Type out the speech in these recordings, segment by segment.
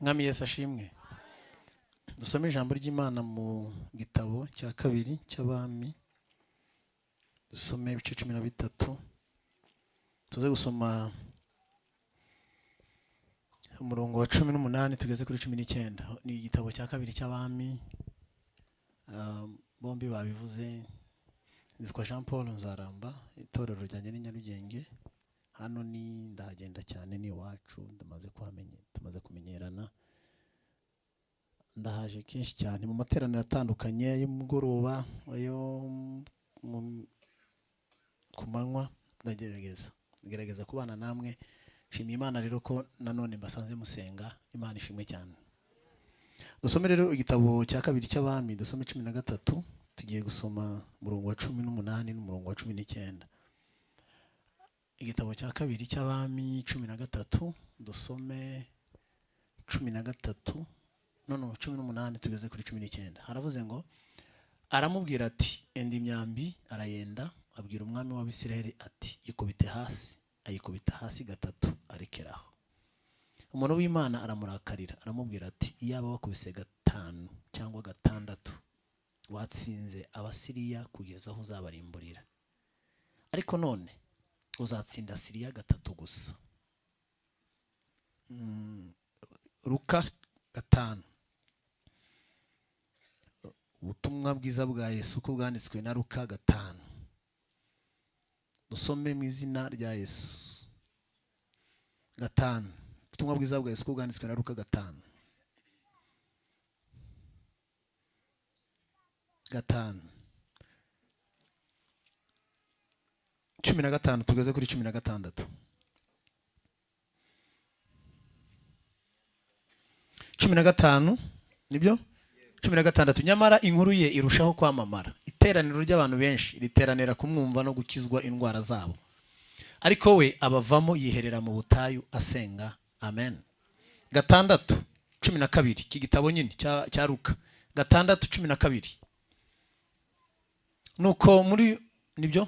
Mwami Yesu ashimwe. Dusome ijambo ry'Imana mu gitabo cya kabiri cy'abami. Dusome ibice 13. Tuze gusoma umurongo wa 18 tugeze kuri 19. Ni igitabo cya kabiri cy'abami. Bombi babivuze. Nitwa J.Paul NZARAMBA, itorero ryanjye ni Nyarugenge. Hano ni ndahagenda cyane ni iwacu, tumaze kumenyerana. Ndahaje kenshi cyane mu materaniro atandukanye y'umugoroba, ayo ku manywa. Ndagerageza kubana namwe. Shimye Imana rero ko nanone mbasanze musenga. Imana ishimwe cyane. Dusome rero igitabo cya kabiri cy'abami, dusome 13. Tugiye gusoma umurongo wa 18 n'umurongo wa 19. Igitabo cya kabiri cy'abami 13, dusome 13 none 18 tugeze kuri 19. Haravuze ngo aramubwira ati enda imyambi, arayenda abwira umwami w'Abisirayeli ati ikubite hasi. Ayikubita hasi gatatu arekeraho. Umuntu w'Imana aramurakarira aramubwira ati iyaba wakubise 5 cyangwa 6 watsinze Abasiriya kugeza aho uzabarimburira, ariko none uzatsinda Siriya 3 gusa. Luka 5. Ubutumwa bwiza bwa Yesu uko bwanditswe na Luka 5. Dusome mu izina rya Yesu. 5. Ubutumwa bwiza bwa Yesu uko bwanditswe na Luka 5. 15 tugeze kuri 16. 15 nibyo? 16. Nyamara inkuru ye irushaho kwamamara, iteraniro ry'abantu benshi riteranira kumwumva no gukizwa indwara zabo. Ariko we abavamo yiherera mu butayu asenga. Amen. 6. 12. Iki gitabo nyine cya Luka 6:12. Nuko muri nibyo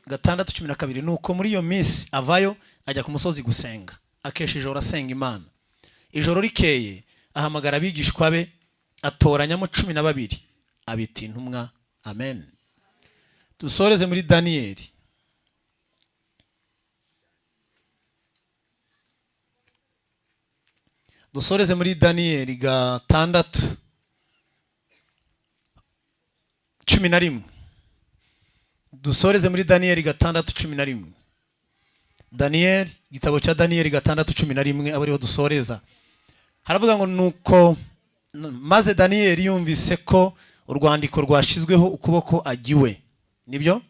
6:12. Nuko muri iyo minsi avayo ajya ku musozi gusenga, akesha ijoro asenga Imana. Ijoro rikeye ahamagara abigishwa be, atoranyamo 12 abita intumwa. Amen. Dusoreze muri Daniyeli. Dusoreze muri Daniyeli 6:11. Dusoreze muri Daniyeli 6:11. Daniyeli, igitabo cya Daniyeli 6:11 abariho dusoreza. Haravuga ngo nuko maze Daniyeli yumvise ko urwandiko rwashizweho ukuboko agiwe. Nibyo?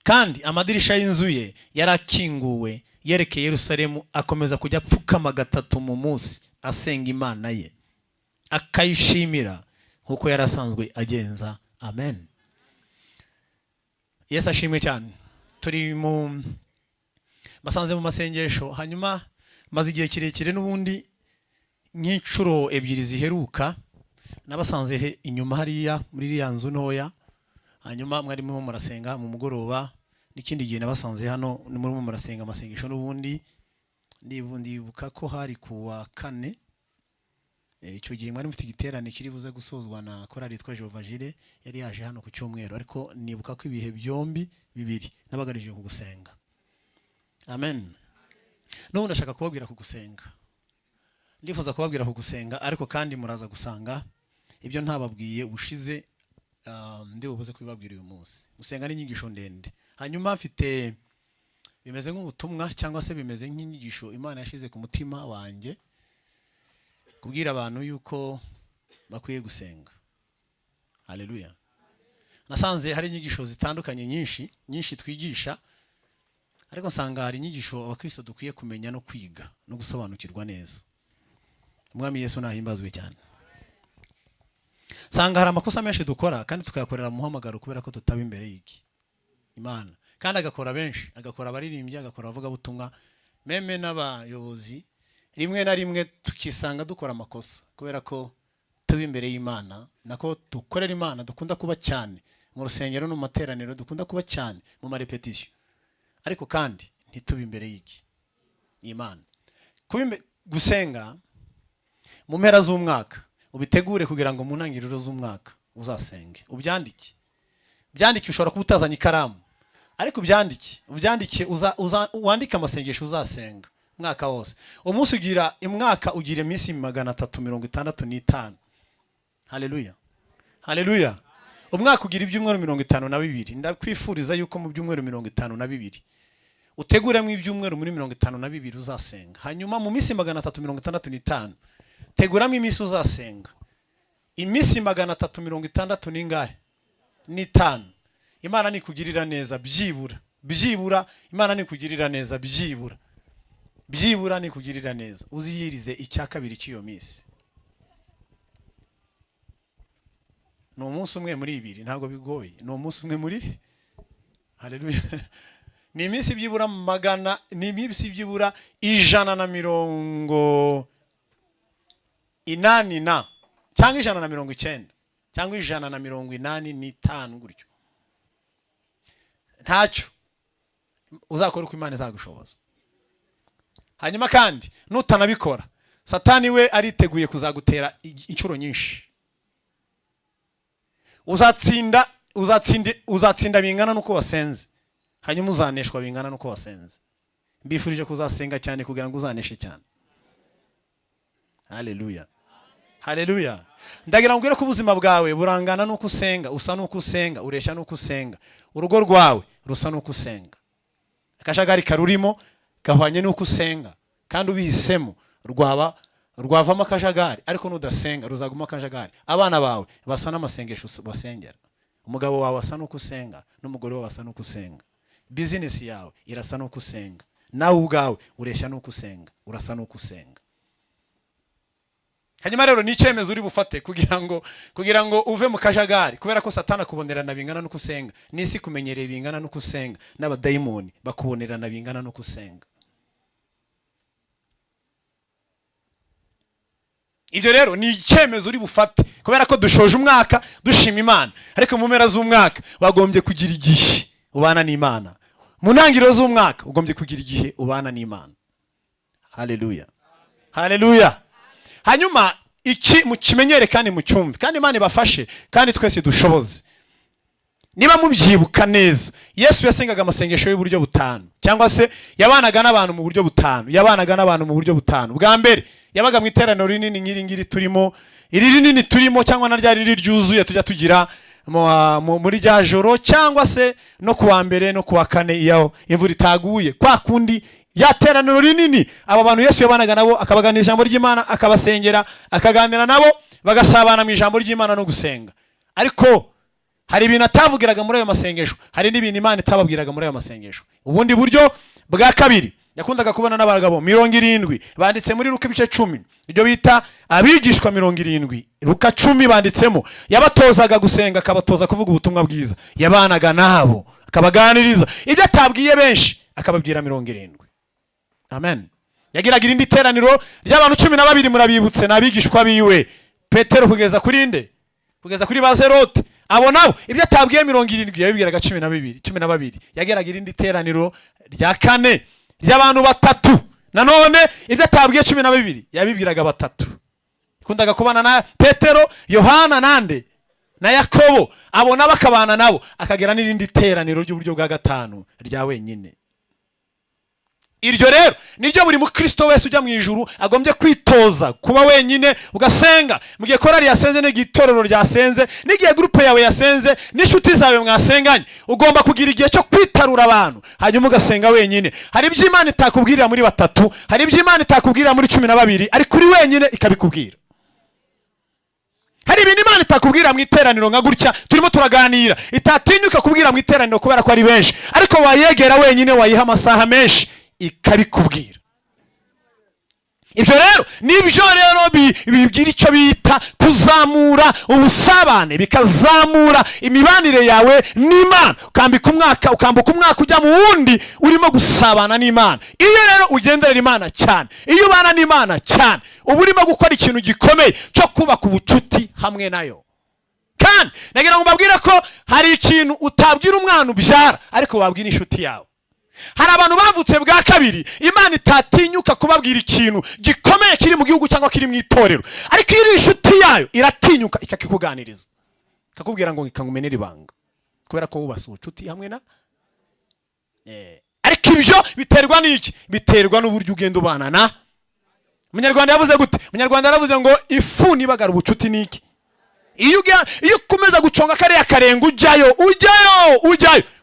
Kandi amadirisha y'inzu ye yarakinguwe yerekeye Yerusalemu, akomeza kujya apfukama 3 mu munsi asenga Imana ye, akayishimira nkuko yarasanzwe agenza. Amen. Yesu ashimwe cyane. Turi mu basanze mu masengesho, hanyuma maze igihe kirekire n'ubundi nk'inshuro 2 ziheruka nabasanze inyuma hariya muri iriya nzu ntoya. Hanyuma mwarimo murasenga mu mugoroba, n'ikindi gihe nabasanze hano murimo murasenga amasengesho n'ubundi. Ndibuka ko hari kuwa 4. Icyo gihe mwari mufite igiterane kiri buze gusozwa na korali yitwa Jehova Jire, yari yaje hano ku cyumweru. Ariko nibuka ko ibihe byombi bibiri nabagarije ku gusenga. Amen. N'ubu ndashaka kubabwira ku gusenga. Ndifuza kubabwira ku gusenga, ariko kandi muraza gusanga ibyo ntababwiye ubushize ndi bubuze kubibabwira uyu munsi. Gusenga ni inyigisho ndende. Hanyuma mfite bimeze nk'ubutumwa cyangwa se bimeze nk'inyigisho Imana yashize ku mutima wanjye, kubwira abantu yuko bakwiye gusenga. Haleluya. Nasanze hari inyigisho zitandukanye nyinshi twigisha, ariko nsanga hari inyigisho abakristo dukwiye kumenya no kwiga no gusobanukirwa neza. Umwami Yesu nahimbazwe cyane. Sanga hari amakosa menshi dukora kandi tukayakorera muhamagaro kubera ko tutaba imbere y'iki Imana. Kandi agakora benshi, agakora abaririmbyi, agakora avuga butumwa, meme n'abayobozi. Rimwe na rimwe tukisanga dukora amakosa kubera ko tuba imbere y'Imana, nako dukorera Imana. Dukunda kuba cyane mu rusengero no mu materaniro, dukunda kuba cyane mu marepetition, ariko kandi ntituba imbere y'iki Imana. Gusenga mu mpera z'umwaka ubitegure kugira ngo mu ntangiriro z'umwaka uzasenge. Ubyandike ushobora kuba utazanye ikaramu, ariko ubyandike wandike amasengesho uzasenga umwaka wose. Umunsi ugira imwaka ugira iminsi 365. Haleluya, haleluya. Umwaka ugira ibyumweru 52. Ndakwifuriza yuko mu byumweru 52 uteguramo ibyumweru muri 52 uzasenga. Hanyuma mu minsi 365 teguramo iminsi uzasenga. Iminsi 360 ningahe? Ni 5. Imana nikugirira neza byibura Imana nikugirira neza byibura nikugirira neza uziyirize icya kabiri cy'iyo minsi. Ni umunsi umwe muri 2, ntabwo bigoye. Ni umunsi umwe muri, haleluya, ni iminsi byibura ni iminsi byibura 180 cyangwa 190 cyangwa 185 gutyo. Ntacyo uzakora uko Imana izagushoboza. Hanyuma kandi nutanabikora, Satani we ariteguye kuzagutera inshuro nyinshi. Uzatsinda bingana nuko wasenze, hanyuma uzaneshwa bingana nuko wasenze. Mbifurije kuzasenga cyane kugira ngo uzaneshe cyane. Haleluya, haleluya. Ndagira ngo ko ubuzima bwawe burangana nuko usenga, usa nuko usenga, uresha nuko usenga. Urugo rwawe rusa nuko usenga. Akajagari karurimo gahwanye nuko usenga, kandi ubihisemo rwavamo akajagari, ariko nudasenga ruzaguma akajagari. Abana bawe basa n'amasengesho basengera. Umugabo wawe asa nuko usenga, n'umugore wawe asa nuko usenga. Business yawe irasa nuko usenga. Nawe ubwawe uresha nuko usenga, urasa nuko usenga. Hanyuma rero ni icyemezo uri bufate kugira ngo uve mu kajagari, kubera ko Satani akubonerana bingana nuko usenga. Nisi kumenyereye bingana nuko usenga, n'abadayimoni bakubonerana bingana nuko usenga. Ibyo rero ni icyemezo uri bufate, kubera ko dushoje umwaka dushima Imana, ariko mu mpera z'umwaka wagombye kugira igihe ubana n'Imana. Mu ntangiriro z'umwaka ugombye kugira igihe ubana n'Imana. Haleluya, haleluya. Hanyuma iki mukimenyere kandi mucyumve, kandi Imana ibafashe, kandi twese dushoboze. Niba mubyibuka neza, Yesu yasengaga amasengesho y'uburyo butanu, cyangwa se yabanaga n'abantu mu buryo butanu. Bwa mbere yabaga mu iteraniro rinini ngiri turimo, iri rinini turimo, cyangwa na rya riri ryuzuye tujya tugira muri rya joro, cyangwa se no kuwa mbere no kuwa kane iyo imvura itaguye. Kwa kundi yateraniro rinini, aba bantu Yesu yabanaga nabo, akabaganira ijambo ry'Imana, akabasengera, akaganira nabo, bagasabana mu ijambo ry'Imana no gusenga. Ariko hari ibintu atavugiraga muri ayo masengesho, hari n'ibintu Imana itababwiraga muri ayo masengesho. Ubundi buryo bwa kabiri yakundaga kubona n'abagabo 70 banditse muri Luka ibice 10, ibyo bita abigishwa 70. Luka 10 banditsemo, yabatozaga gusenga, akabatoza kuvuga ubutumwa bwiza, yabanaga nabo, akabaganiriza ibyo atabwiye benshi, akababwira 70. Amen. Yagiraga irindi teraniro ry'abantu 12, murabibutse n'abigishwa biwe, Petero kugeza kuri nde, kugeza kuri Bazerote. Abo nabo ibyo atabwiye 70 yabibwiraga 12. Yagiraga irindi teraniro rya kane ry'abantu 3. Nanone ibyo atabwiye 12 yabibwiraga 3. Kundaga kubana na Petero, Yohana nande na Yakobo. Abo nabo akabana nabo, akagera n'irindi teraniro ry'uburyo bwa 5 rya wenyine. Iryo rero niryo buri mukristo wese ujya mu ijuru agombye kwitoza, kuba wenyine ugasenga. Mugiye korari yasenze, n'igitorero ryasenze, n'igihe groupe yawe yasenze, n'inshuti zawe mwasenganye, ugomba kugira igihe cyo kwitarura abantu, hanyuma ugasenga wenyine. Hari ibyo Imana itakubwirira muri 3, hari ibyo Imana itakubwirira muri 12, ari kuri wenyine ikabikubwira. Hari ibintu Imana itakubwira mu iteraniro nka gutya turimo turaganira, itatinyuka kubwira mu iteraniro kubera ko ari benshi, ariko wayegera wenyine, wayiha amasaha menshi, ikabikubwira. Ibyo rero nibyo rero bigira icyo bita kuzamura ubusabane, bikazamura imibanire yawe n'Imana, ukambuka umwaka ujya mu wundi urimo gusabana n'Imana. Iyo rero ugenderera Imana cyane, iyo ubana n'Imana cyane, uba urimo gukora ikintu gikomeye cyo kubaka ubucuti hamwe nayo. Kandi nagira ngo mbabwire ko hari ikintu utabwira umwana ubyara, ariko wabwira inshuti yawe. Hari abantu bavutse bwa kabiri, Imana itatinyuka kubabwira ikintu gikomeye kiri mu gihugu cyangwa iri mu itorero, ariko iyo uri inshuti yayo iratinyuka ikakikuganiriza, ikakubwira ngo ikangumenera ibanga kubera ko wubase ubucuti hamwe na ariko ibyo biterwa n'iki? Biterwa n'uburyo ugenda ubana na. Umunyarwanda yavuze gute? Umunyarwanda yaravuze ngo ifu nibagara ubucuti niki? Iyo ukomeza guconga kariya karenga ujyayo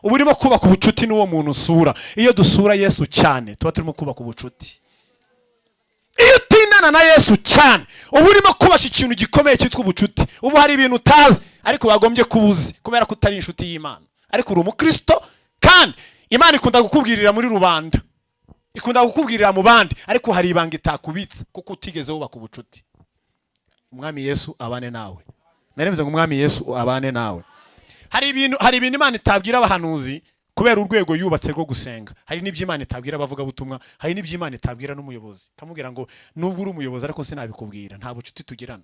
uba urimo kubaka ubucuti n'uwo muntu usura. Iyo dusura Yesu cyane tuba turimo kubaka ubucuti. Iyo utindana na Yesu cyane uba urimo kubaka ikintu gikomeye cyitwa ubucuti. Ubu hari ibintu utazi ariko wagombye kubuzi kubera ko utari inshuti y'Imana, ariko uri umukristo kandi Imana ikunda gukubwirira muri rubanda, ikunda gukubwirira mu bandi, ariko hari ibanga itakubitsa kuko utigeze wubaka ubucuti. Umwami Yesu abane nawe. Naremeze ngo Umwami Yesu abane nawe. Hari ibintu Imana itabwira abahanuzi kubera urwego yubatse rwo gusenga. Hari n'ibyo Imana itabwira abavuga butumwa, hari n'ibyo Imana itabwira n'umuyobozi. Kamubwira ngo nubwo uri umuyobozi ariko sinabikubwira, nta bucuti tugirana.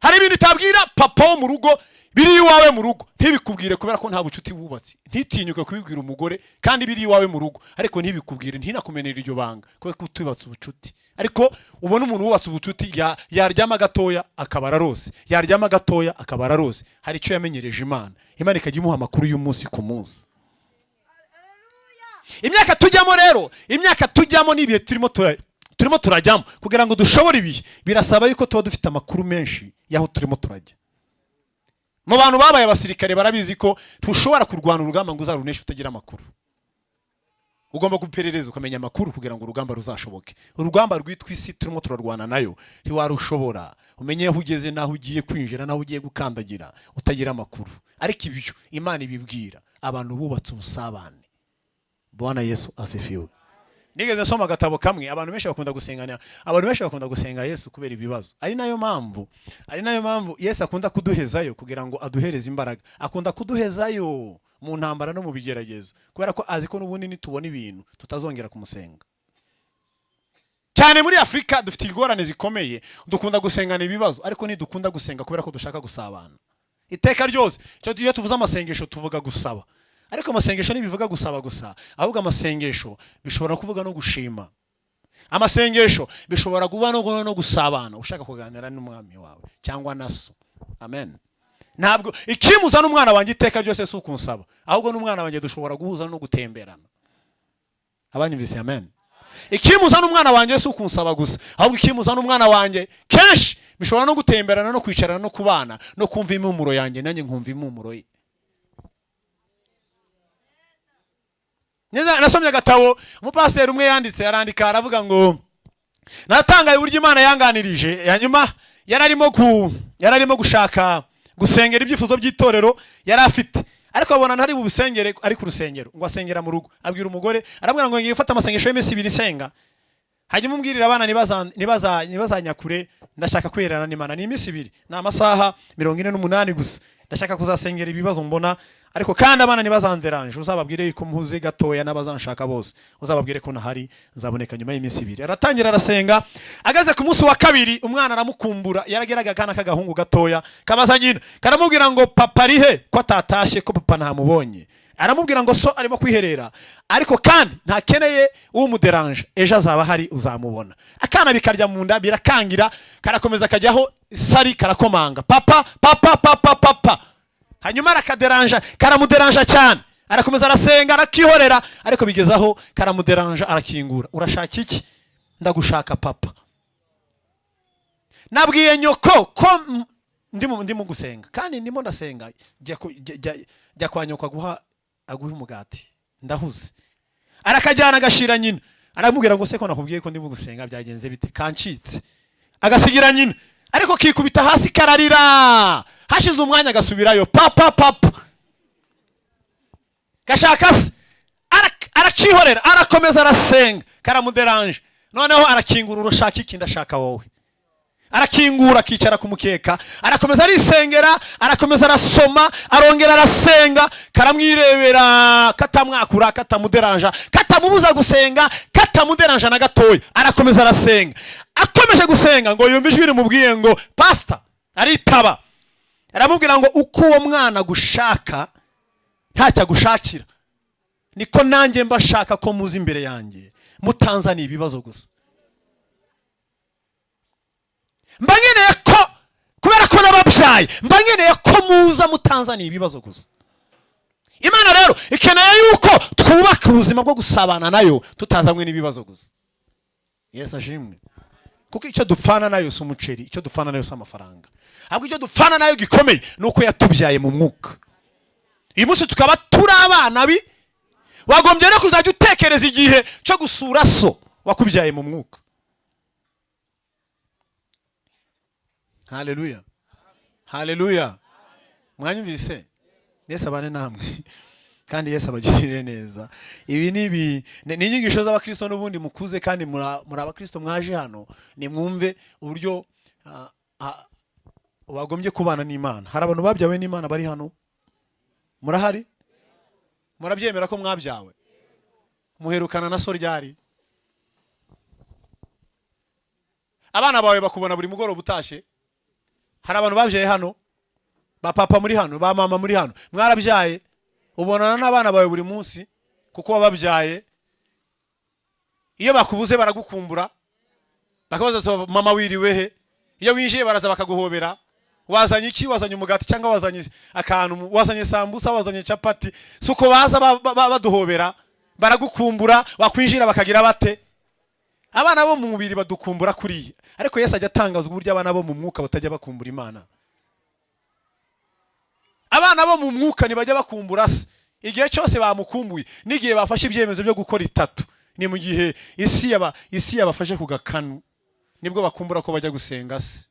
Hari ibintu itabwira papa wo mu rugo biri iwawe mu rugo, ntibikubwire kubera ko nta bucuti wubatse. Ntitinyuke kubibwira umugore kandi biri iwawe mu rugo, ariko ntibikubwire, ntinakumenera iryo banga kubera ko tubatse ubucuti. Ariko ubona umuntu wubatse ubucuti yaryama gatoya akabara rose, yaryama gatoya akabara rose. Hari icyo yamenyereje Imana, Imana ikajya imuha amakuru y'umunsi ku munsi. Imyaka tujyamo rero, imyaka tujyamo n'ibihe turimo turajyamo kugira ngo dushobore ibihe, birasaba yuko tuba dufite amakuru menshi yaho turimo turajya. Mu bantu babaye abasirikare barabizi ko ntushobora kurwana urugamba ngo uzaruneshe utagira amakuru. Ugomba guperereza ukamenya amakuru kugira ngo urugamba ruzashoboke. Urugamba rwitwa isi turimo turarwana nayo ntiwarushobora umenye aho ugeze naho ugiye kwinjira naho ugiye gukandagira utagira amakuru. Ariko ibyo Imana ibibwira abantu bubatse ubusabane. Bwana Yesu asifiwe. Nigeze soma agatabo kamwe, abantu benshi bakunda gusenga Yesu kubera ibibazo. Ari nayo mpamvu Yesu akunda kuduhezayo kugira ngo aduhereze imbaraga. Akunda kuduhezayo mu ntambara no mu bigeragezo kubera ko azi ko n'ubundi nitubona ibintu tutazongera kumusenga. Cyane muri Afrika dufite igorane zikomeye, dukunda gusengana ibibazo ariko ntidukunda gusenga kubera ko dushaka gusabana. Iteka ryose iyo tuvuze amasengesho tuvuga gusaba. Ariko amasengesho ntibivuga gusaba gusa, ahubwo amasengesho bishobora kuvuga no gushima. Amasengesho bishobora kuba no gusabana, ushaka kuganira n'umwami wawe cyangwa naso. Amen. Ntabwo ikimuza n'umwana wanjye iteka ryose si ukunsaba, ahubwo n'umwana wanjye dushobora guhuza no gutemberana. Abanyumvise amen. Ikimuza n'umwana wanjye si ukunsaba gusa, ahubwo ikimuza n'umwana wanjye kenshi bishobora no gutemberana no kwicarana no kubana no kumva impumuro yanjye nanjye nkumva impumuro ye. Nasomye agatabo umupasiteri umwe yanditse, arandika aravuga ngo natangaye uburyo Imana yanganirije, hanyuma yararimo gushaka gusengera ibyifuzo by'itorero yari afite, ariko abona ntari bubisengere ari ku rusengero ngo asengera mu rugo. Abwira umugore arabwira ngo ngiye gufata amasengesho y'imisi 2 senga, hanyuma umbwirira abana nibazanyakure, ndashaka kwerana n'Imana. Ni imisi 2 na amasaha 48 gusa, ndashaka kuzasengera ibibazo mbona, ariko kandi abana nibazanderanje, uzababwire yuko muhuze gatoya n'abazanshaka bose, uzababwire ko nahari nzaboneka nyuma y'imisi 2. Aratangira arasenga, agaze ku munsi wa 2 umwana aramukumbura, yarageraga kana kagahungu gatoya kabaza nyina, karamubwira ngo papa rihe ko atatashe ko papa ntamubonye. Aramubwira ngo so arimo kwiherera, ariko kandi ntakeneye umuderanje, ejo azaba hari uzamubona. Akana bikarya mu nda birakangira, karakomeza kajyaho sari karakomanga, papa papa papa papa. Hanyuma arakaderanja, karamuderanja cyane, arakomeza arasenga arakihorera, ariko bigezaho karamuderanja arakingura. Urashaka iki? Ndagushaka papa. Nabwiye nyoko ko ndimo gusenga kandi ndimo ndasenga, jya kwa nyoko aguha umugati, ndahuze. Arakajyana agashira nyina, aramubwira ngo se ko nakubwiye ko ndimo gusenga byagenze bite? Kancitse. Agasigira nyina, ariko kikubita hasi kararira. Hashize umwanya agasubirayo, papa papa. Gashaka se arakihorera, arakomeza arasenga, karamuderanje. Noneho arakingura, urashaka iki? Ndashaka wowe. Arakingura akicara kumukeka, arakomeza arisengera, arakomeza arasoma, arongera arasenga, karamwirebera, katamwakura, katamuderanja, katamubuza gusenga, katamuderanja na gatoya. Arakomeza arasenga, akomeje gusenga ngo yumve ijwi rimubwiye ngo pastor aritaba. Aramubwira ngo uko uwo mwana gushaka ntacyo agushakira, niko nanjye mbashaka ko muzi imbere yanjye mutanzaniye ibibazo gusa. mba nkeneye ko kubera ko nababyaye mba nkeneye ko muza mutanzaniye ibibazo gusa. Imana rero ikeneye yuko twubaka ubuzima bwo gusabana nayo tutazanywe n'ibibazo gusa. Yesu ashimwe. Kuko icyo dupfana nayo si umuceri, icyo dupfana nayo si amafaranga, ahubwo icyo dupfana nayo gikomeye nuko yatubyaye mu mwuka. Uyu munsi tukaba turi abana bi, wagombye no kuzajya utekereza igihe cyo gusura so wakubyaye mu mwuka. Haleluya, haleluya. Mwanyumvise? Yesu abane namwe kandi Yesu abagirire neza. Ibi ni inyigisho z'abakristo n'ubundi mukuze kandi muri abakristo mwaje hano nimwumve uburyo wagombye kubana n'Imana. Hari abantu babyawe n'Imana bari hano? Murahari? Murabyemera ko mwabyawe? Muherukana na so ryari? Abana bawe bakubona buri mugoroba utashye? Hari abantu babyaye hano? Ba papa muri hano, ba mama muri hano, mwarabyaye? Ubonana n'abana bawe buri munsi kuko wababyaye. Iyo bakubuze baragukumbura, bakabaza mama wiriwe he? Iyo winjiye baraza bakaguhobera. Wazanye iki? Wazanye umugati cyangwa wazanye akantu? Wazanye sambusa, wazanye chapati? Suko baza baduhobera, baragukumbura, wakwinjira bakagira bate? Abana bo mu mubiri badukumbura kuriya, ariko Yesu ajya atangaza uburyo abana bo mu mwuka batajya bakumbura Imana. Abana bo mu mwuka ntibajya bakumbura se. Igihe cyose bamukumbuye n'igihe bafashe ibyemezo byo gukora itatu, ni mu gihe isi yabafashe ku gakanu nibwo bakumbura ko bajya gusenga se.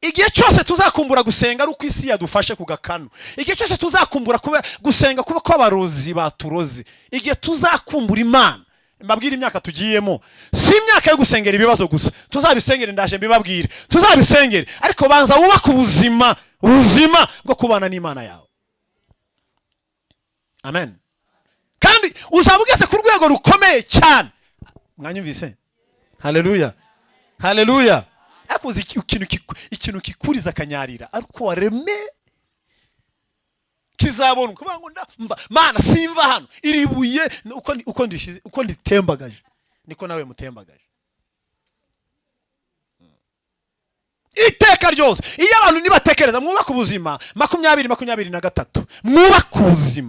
Igihe cyose tuzakumbura gusenga ari uko isi yadufashe ku gakanu. Igihe cyose tuzakumbura gusenga kuba ko abarozi baturoze. Igihe tuzakumbura Imana, mbabwira imyaka tugiyemo si imyaka yo gusengera ibibazo gusa. Tuzabisengere, ndaje mbibabwire, tuzabisengere, ariko banza wubaka ubuzima bwo kubana n'Imana yawe. Amen. Kandi uzabugeze ku rwego rukomeye cyane. Mwanyumvise? Haleluya, haleluya. Akuzi ikintu kikuriza kanyarira ariko wareme kizabona kuba ngo ndamva Mana simva hano iribuye uko nditembagaje niko nawe mutembagaje iteka ryose. Iyo abantu nibatekereza mwubaka ubuzima 2023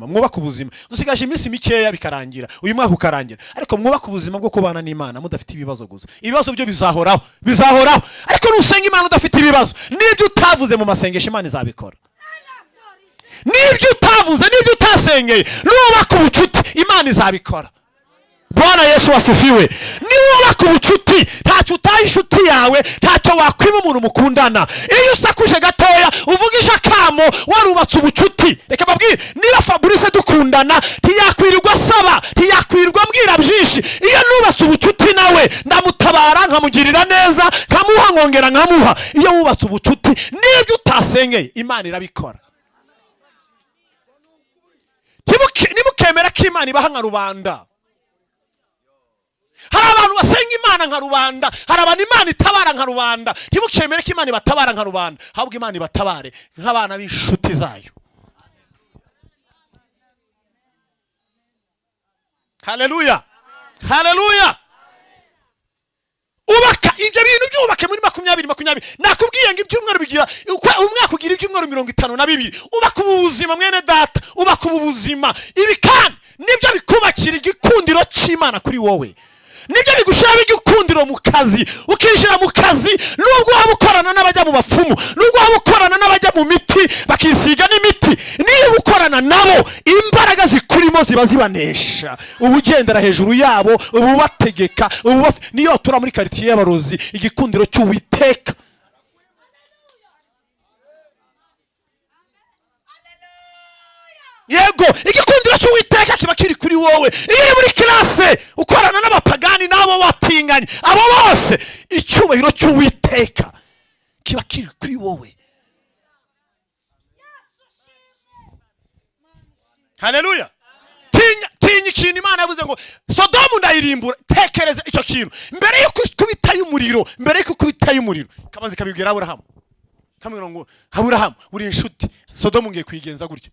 mwubaka ubuzima dusigaje iminsi mikeya bikarangira, uyu mwaka ukarangira, ariko mwubaka ubuzima bwo kubana n'Imana mudafite ibibazo gusa. Ibibazo byo bizahoraho, ariko nusenga Imana udafite ibibazo, nibyo utavuze mu masengesho Imana izabikora. Nibyo utavuze, nibyo utasengeye, nubaka ubucuti Imana izabikora. Bwana Yesu wasifiwe. Niwubaka ubucuti ntacyo utaha inshuti yawe, ntacyo wakwima umuntu mukundana. Iyo usakuje gatoya uvugisha akamo warubatse ubucuti. Reka babwire, niba Fabrice dukundana ntiyakwirirwa saba, ntiyakwirirwa mbwira byinshi. Iyo nubatse ubucuti nawe ndamutabara nkamugirira neza, nkamuha nkongera nkamuha. Iyo wubatse ubucuti nibyo utasengeye Imana irabikora. Nimukemera ko Imana ibaha nka rubanda. Hari abantu basenga Imana nka rubanda, hari abantu Imana itabara nka rubanda. Ntibukemere ko Imana ibatabara nka rubanda, ahubwo Imana ibatabare nk'abana b'inshuti zayo. Haleluya, haleluya. Ubaka ibyo bintu byubake muri 2020. Nakubwiye ngo ibyumweru bigira umwaka ugira ibyumweru 52. Ubaka ubuzima mwene data, ubaka ubuzima. Ibi kandi nibyo bikubakira igikundiro cy'Imana kuri wowe. Nibyo bigushira igikundiro mu kazi, ukinjira mu kazi nubwo waba ukorana n'abajya mu bapfumu, nubwo waba ukorana n'abajya mu miti bakisiga n'imiti, niba ukorana nabo imbaraga zikurimo ziba zibanesha. Ubugendera hejuru yabo, ububategeka, niyo tura muri quartier y'abarozi igikundiro cy'Uwiteka. Yego, igikundiro cy'Uwiteka kiba kiri kuri wowe. Iyo uri muri classe ukorana n'abapagani nabo batinganye, abo bose icyubahiro cy'Uwiteka kiba kiri kuri wowe. Haleluya. Tinya ikintu Imana yavuze ngo Sodomu ndayirimbura. Tekereza icyo kintu mbere yuko kubitayo umuriro, kabanze kabibwira Aburahamu. Kamubwira ngo Aburahamu uri inshuti, Sodomu ngiye kwigenza gutya.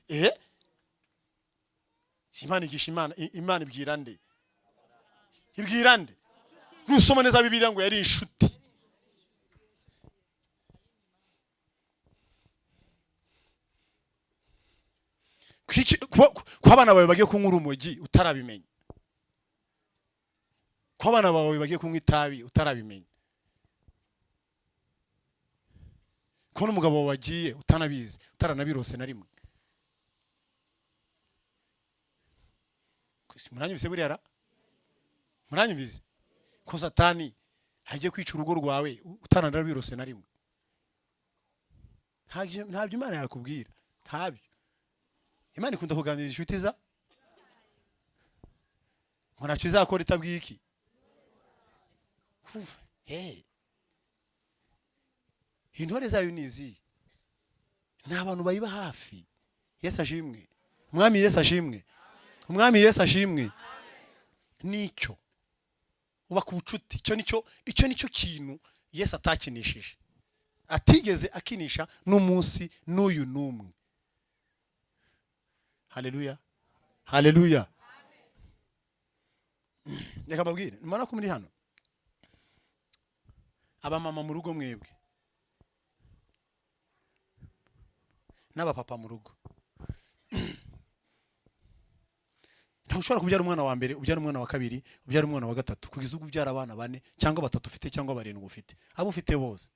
Imana igisha Imana ibwira nde? Ibwira nde? nusoma neza Bibiliya ngo yari inshuti. Kwa abana bawe bagiye kunywa urumogi utarabimenya, kwa abana bawe bagiye kunywa itabi utarabimenya, ko n'umugabo wawe wagiye utanabizi utaranabirose na rimwe. Muranyumvise buriya? Muranyumvise ko Satani hagiye kwica urugo rwawe utananabirose na rimwe? Ntabyo Imana yakubwira, ntabyo. Imana ikunda kuganiriza inshuti za ngo ntacyo izakora itabwiye iki. Intore zayo nizi ni abantu bayiba hafi. Yesu ashimwe. Umwami Yesu ashimwe. Umwami Yesu ashimwe. Nicyo uba ku bucuti. Icyo nicyo kintu Yesu atakinishije, atigeze akinisha n'umunsi n'uyu n'umwe. Haleluya, haleluya. Reka mbabwire, nimara ko muri hano abamama mu rugo mwebwe n'abapapa mu rugo, ntushobora kubyara umwana wa mbere, ubyara umwana wa kabiri, ubyara umwana wa gatatu, kugeza ubwo ubyara abana 4 cyangwa 3 ufite cyangwa 7 ufite, abo ufite bose.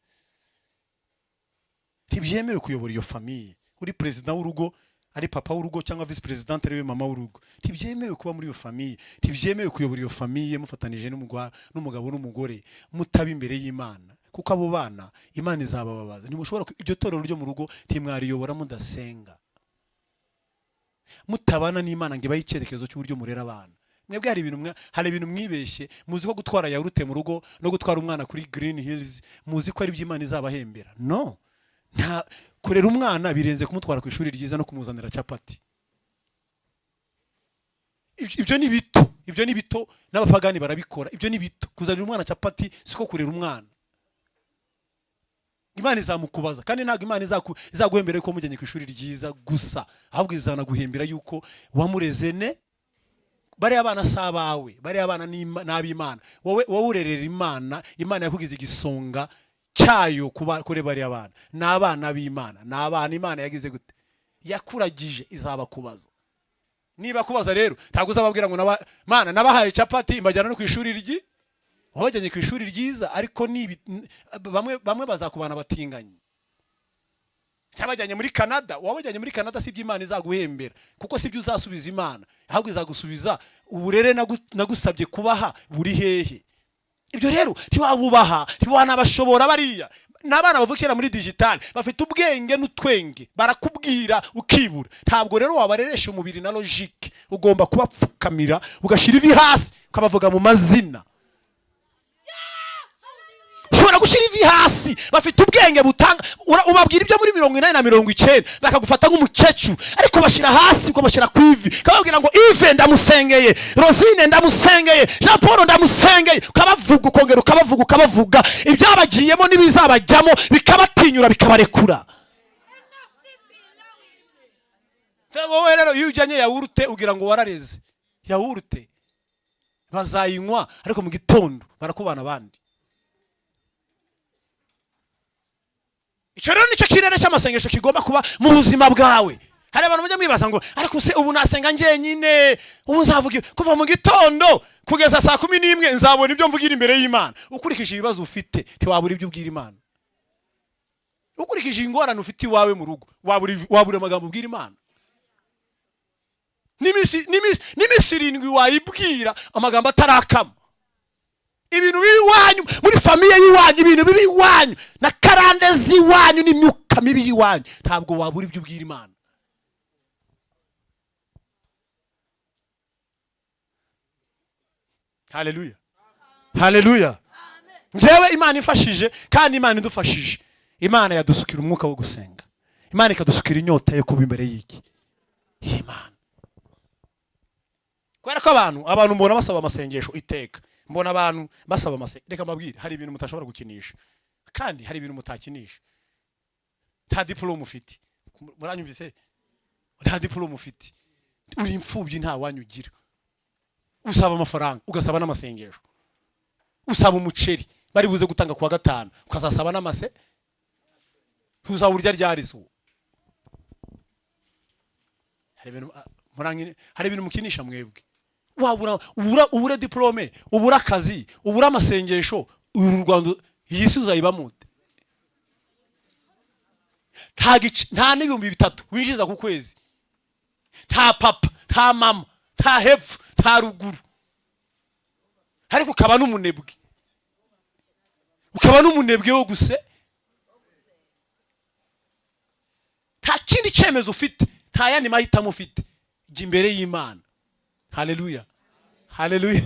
Ntibyemewe kuyobora iyo famille. Uri president w'urugo, ari papa w'urugo cyangwa vice president ari we mama w'urugo, ntibyemewe kuba muri iyo famille. Ntibyemewe kuyobora iyo famille mufatanije n'umugabo n'umugore mutaba imbere y'Imana, kuko abo bana Imana izabababaza. Ntimushobora iryo torero ryo mu rugo ntimwariyobora mudasenga, mutabana n'Imana ngo ibahe icyerekezo cy'uburyo murera abana. Mwebwe hari ibintu mwibeshye. Muzi ko gutwara yawurute mu rugo no gutwara umwana kuri Green Hills muzi ko ari by'Imana izabahembera. No, nta kurera umwana birenze kumutwara ku ishuri ryiza no kumuzanira capati. Ibyo ni bito, ibyo ni bito, n'abapagani barabikora. Ibyo ni bito. Kuzanira umwana capati siko kurera umwana. Imana izamukubaza, kandi ntabwo Imana izaguhembera yuko mujyanye ku ishuri ryiza gusa, ahubwo izanaguhembera yuko wamurezene. Bari abana sabawe, bari abana n'ab'Imana. Wowe urerera Imana. Imana yakugize igisonga cyayo kuba kure bari abana n'abana b'Imana. N'abana Imana yagize gute? Yakuragije. Izabakubaza. Niba kubaza rero ntabwo uzababwira ngo Mana nabahaye capati mbajyana no ku ishuri ryi, wabajyanye ku ishuri ryiza, ariko bamwe bazakubana batinganye. Cyabajyanye muri Canada, wabajyanye muri Canada si by'Imana izaguhembera, kuko si byo uzasubiza Imana, ahubwo izagusubiza uburere nagusabye kubaha buri hehe. Ibyo rero ntiwabubaha, ntiwanabashobora. Bariya n'abana bavukira muri digital, bafite ubwenge n'utwenge, barakubwira ukibura. Ntabwo rero wabareresha umubiri na logique, ugomba kubapfukamira ugashira ivi hasi ukabavuga mu mazina. Ushobora gushira ivi hasi, bafite ubwenge butanga. Ubabwira ibyo muri 80 na 90 bakagufata nk'umukecuru, ariko bashira hasi uko bashira ku ivi, kababwira ngo Yves ndamusengeye, Rosine ndamusengeye, Jean Paul ndamusengeye, ukabavuga ukongera ukabavuga ibyabagiyemo n'ibizabajyamo, bikabatinyura bikabarekura. Wowe rero iyo ujyanye yawurute ugira ngo warareze. Yawurute bazayinywa, ariko mu gitondo barakubana abandi. Icyo rero nicyo kirere cy'amasengesho kigomba kuba mu buzima bwawe. Hari abantu bajya mwibaza ngo ariko se ubu nasenga njyenyine, ubu nzavuga kuva mu gitondo kugeza saa 11 nzabona ibyo mvugira imbere y'Imana. Ukurikije ibibazo ufite ntiwabura ibyo ubwira Imana. Ukurikije ingorane ufite iwawe mu rugo wabura amagambo ubwira Imana. Nimisi 7 wayibwira amagambo atarakama. Ibintu bibi wanyu muri famille yiwanyu, ibintu bibi wanyu na karande ziwanyu n'imyuka mibi yiwanyu, ntabwo wabura ibyo ubwira Imana. Haleluya, haleluya. Njyewe Imana ifashije, kandi Imana idufashije. Imana yadusukira umwuka wo gusenga, Imana ikadusukira inyota yo kuba imbere y'iki Imana. Kubera ko abantu mbona basaba amasengesho iteka, mbona abantu basaba amasengesho. Reka mbabwire, hari ibintu mutashobora gukinisha, kandi hari ibintu mutakinisha. Nta diplome ufite, muranyumvise? Nta diplome ufite, uri imfubyi, nta wanyu ugira. Usaba amafaranga, ugasaba n'amasengesho. usaba umuceri bari buze gutanga kuwa gatanu ukazasaba n'amase tuzawurya ryarizo. Hari ibintu mukinisha mwebwe. Ubura diplome, ubura akazi, ubura amasengesho, uru Rwanda iyi si uzayiba mute. Nta n'ibihumbi 3 winjiza ku kwezi. Nta papa, nta mama, nta hepfo, nta ruguru. Ariko ukaba n'umunebwe. Ukaba n'umunebwe wo guse. Nta kindi cyemezo ufite, nta yandi mahitamo ufite. Jya imbere y'Imana. Haleluya. Haleluya.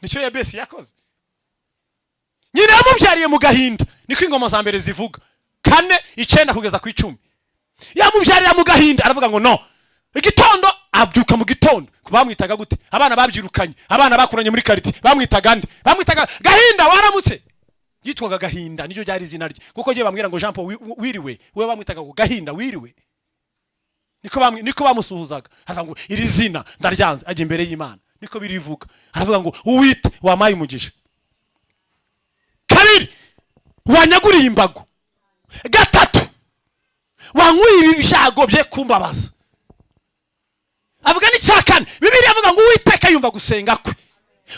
Nicyo Yabesi yakoze. Nyina yamubyariye mu gahinda. Niko ingoma za mbere zivuga. 4:9 kugeza ku 10. Yamubyarira mu gahinda aravuga ngo no. Igitondo abyuka mu gitondo. Bamwitaga gute? Abana babyirukanye. Abana bakuranye muri kariti. Bamwitaga nde? Bamwitaga Gahinda waramutse. Yitwaga Gahinda nicyo ryari izina rye. Kuko je bambwira ngo Jean Paul wiriwe. We bamwitaga ngo Gahinda wiriwe. Niko bamusuhuzaga. Aravuga ngo iri zina ndaryanze ajye imbere y'Imana. Niko birivuga. Aravuga ngo uwite wamaye umugisha. 2 wanyaguriye imbago. 3 wankuye ibishago bye kumbabaza. Avuga ni cyakane Bibiliya avuga ngo Uwiteka yumva gusenga kwe.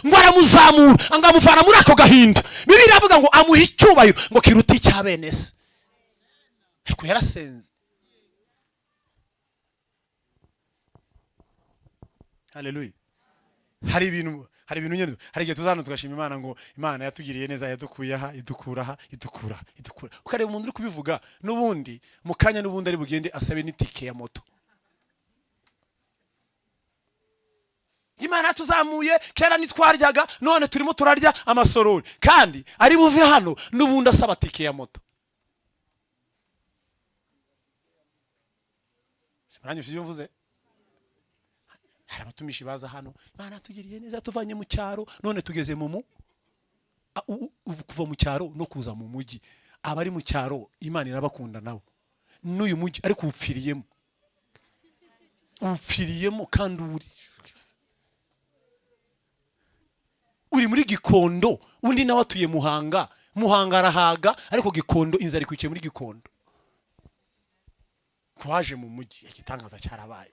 Ngo aramuzamura angamufana muri ako gahinda. Bibiliya avuga ngo amuha icyubahiro ngo kiruti icyabenese. Ariko yarasenze. Haleluya. Hari ibintu nyene hari igihe tuzana tugashima Imana ngo Imana yatugiriye neza yadukuye aha idukura. Ukareba umuntu uri kubivuga n'ubundi mukanya n'ubundi ari bugende asabe n'itike ya moto. Imana tuzamuye kera nitwaryaga none turimo turarya amasorori kandi ari buve hano n'ubundi asaba tike ya moto. Simaranye ivyo mvuze. Hari abatumishi baza hano Imana tugiriye neza tuvanye mu cyaro none tugeze mu kuva mu cyaro no kuza mu mujyi. Abari mu cyaro Imana irabakunda nabo n'uyu mujyi ariko upfiriyemo kandi uri muri Gikondo undi nawe atuye Muhanga arahaga ariko Gikondo inzara ikwikiye muri Gikondo. Kwaje mu mujyi igitangaza cyarabaye.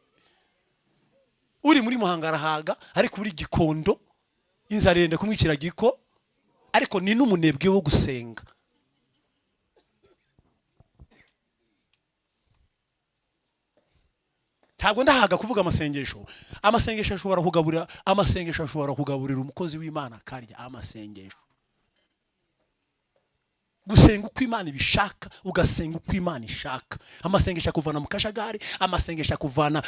Uri muri Muhanga arahaga ariko uri Gikondo inzara yenda kumwikira giko ariko ni n'umunebwe wo gusenga. Ntabwo ndahaga kuvuga amasengesho ashobora kugaburira umukozi w'Imana karya amasengesho. Gusenga uko Imana ibishaka ugasenga uko Imana ishaka. Amasengesho akuvana mu kashagari, amasengesho akuvana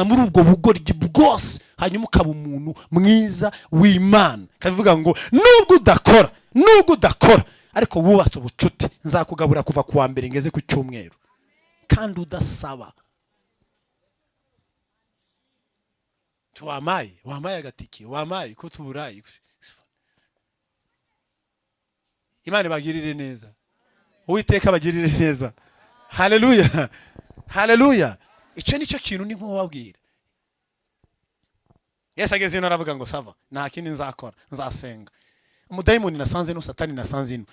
muri ubwo bugoryi bwose hanyuma ukaba umuntu mwiza w'Imana. Kavuga ngo nubwo udakora ariko wubatse ubucuti nzakugabura kuva kuwa mbere ngeze ku cyumweru kandi udasaba. Wamaye agatiki wamaye ko tuburayi. Imana bagirire neza. Uwiteka bagirire neza. Haleluya. Haleluya. Icyo nicyo kintu ni nko babwira. Yesu ageze ino aravuga ngo sava nta kindi nzakora nzasenga. Umudayimoni nasanze no satani nasanze ino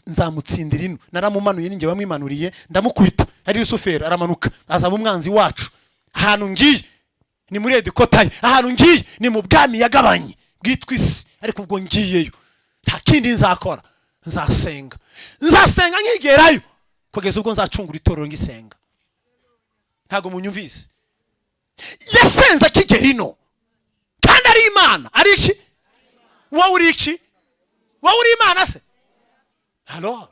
nzamutsindira ino naramumanuye ninjye bamwimanuriye ndamukubita ari Rusufero aramanuka azaba umwanzi wacu. Ahantu ngiye ni muri Edikotayi, ahantu ngiye ni mu bwami yagabanye bwitwa isi ariko ubwo ngiyeyo nta kindi nzakora nzasenga nkigerayo kugeza ubwo nzacungura itorero ngisenga. Ntago munyumvise. Yasenza kigera ino kandi ari Imana ari iki? Wowe uri iki? Wowe uri Imana se? Alors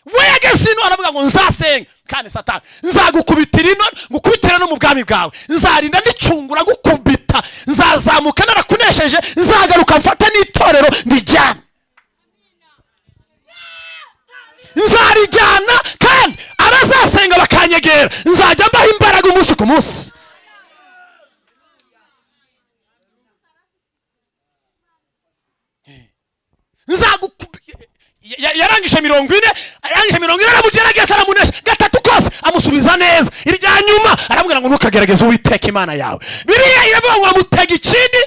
we yageze ino aravuga ngo nzasenga kandi satani nzagukubitira ino ngukubitira no mu bwami bwawe nzarinda ndicungura gukubita nzazamuka narakunesheje nzagaruka mfata n'itorero ndijyana nzarijyana kandi abazasenga bakanyegera nzajya mbaha imbaraga umunsi ku munsi. Yarangije 40 aramugerageza aramunesha 3 kose amusubiza neza. Irya nyuma aramubwira ngo ntukagerageze Uwiteka Imana yawe. Bibiliya iravuga ngo amutega ikindi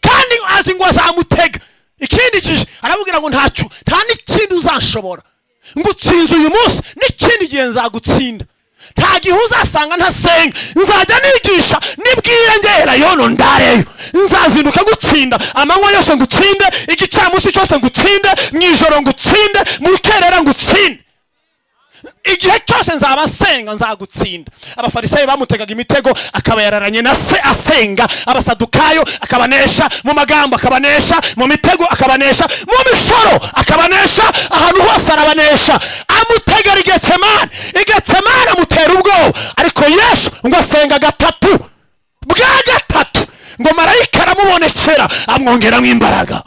kandi azi ngo azamutega ikindi gihe arabubwira ngo nta n'ikindi uzashobora ngo utsinze uyu munsi n'ikindi gihe nzagutsinda nta gihe uzasanga ntasenga nzajya nigisha nibwire ngera yono ndareyo nzazinduka gutsinda amanywa yose ngutsinde igicamunsi cyose ngutsinde mwijoro ngutsinde mu rukerera ngutsinde igihe cyose nzaba nsenga nzagutsinda abafarisayo bamutegaga imitego akaba yararanye na se asenga abasadukayo akabanesha mu magambo akabanesha mu mitego akabanesha mu misoro akabanesha ahantu hose arabanesha amutegera igetsemane amutera ubwoba ariko Yesu ngo asenga gatatu bwa gatatu ngo marayika aramubonekera amwongeramo imbaraga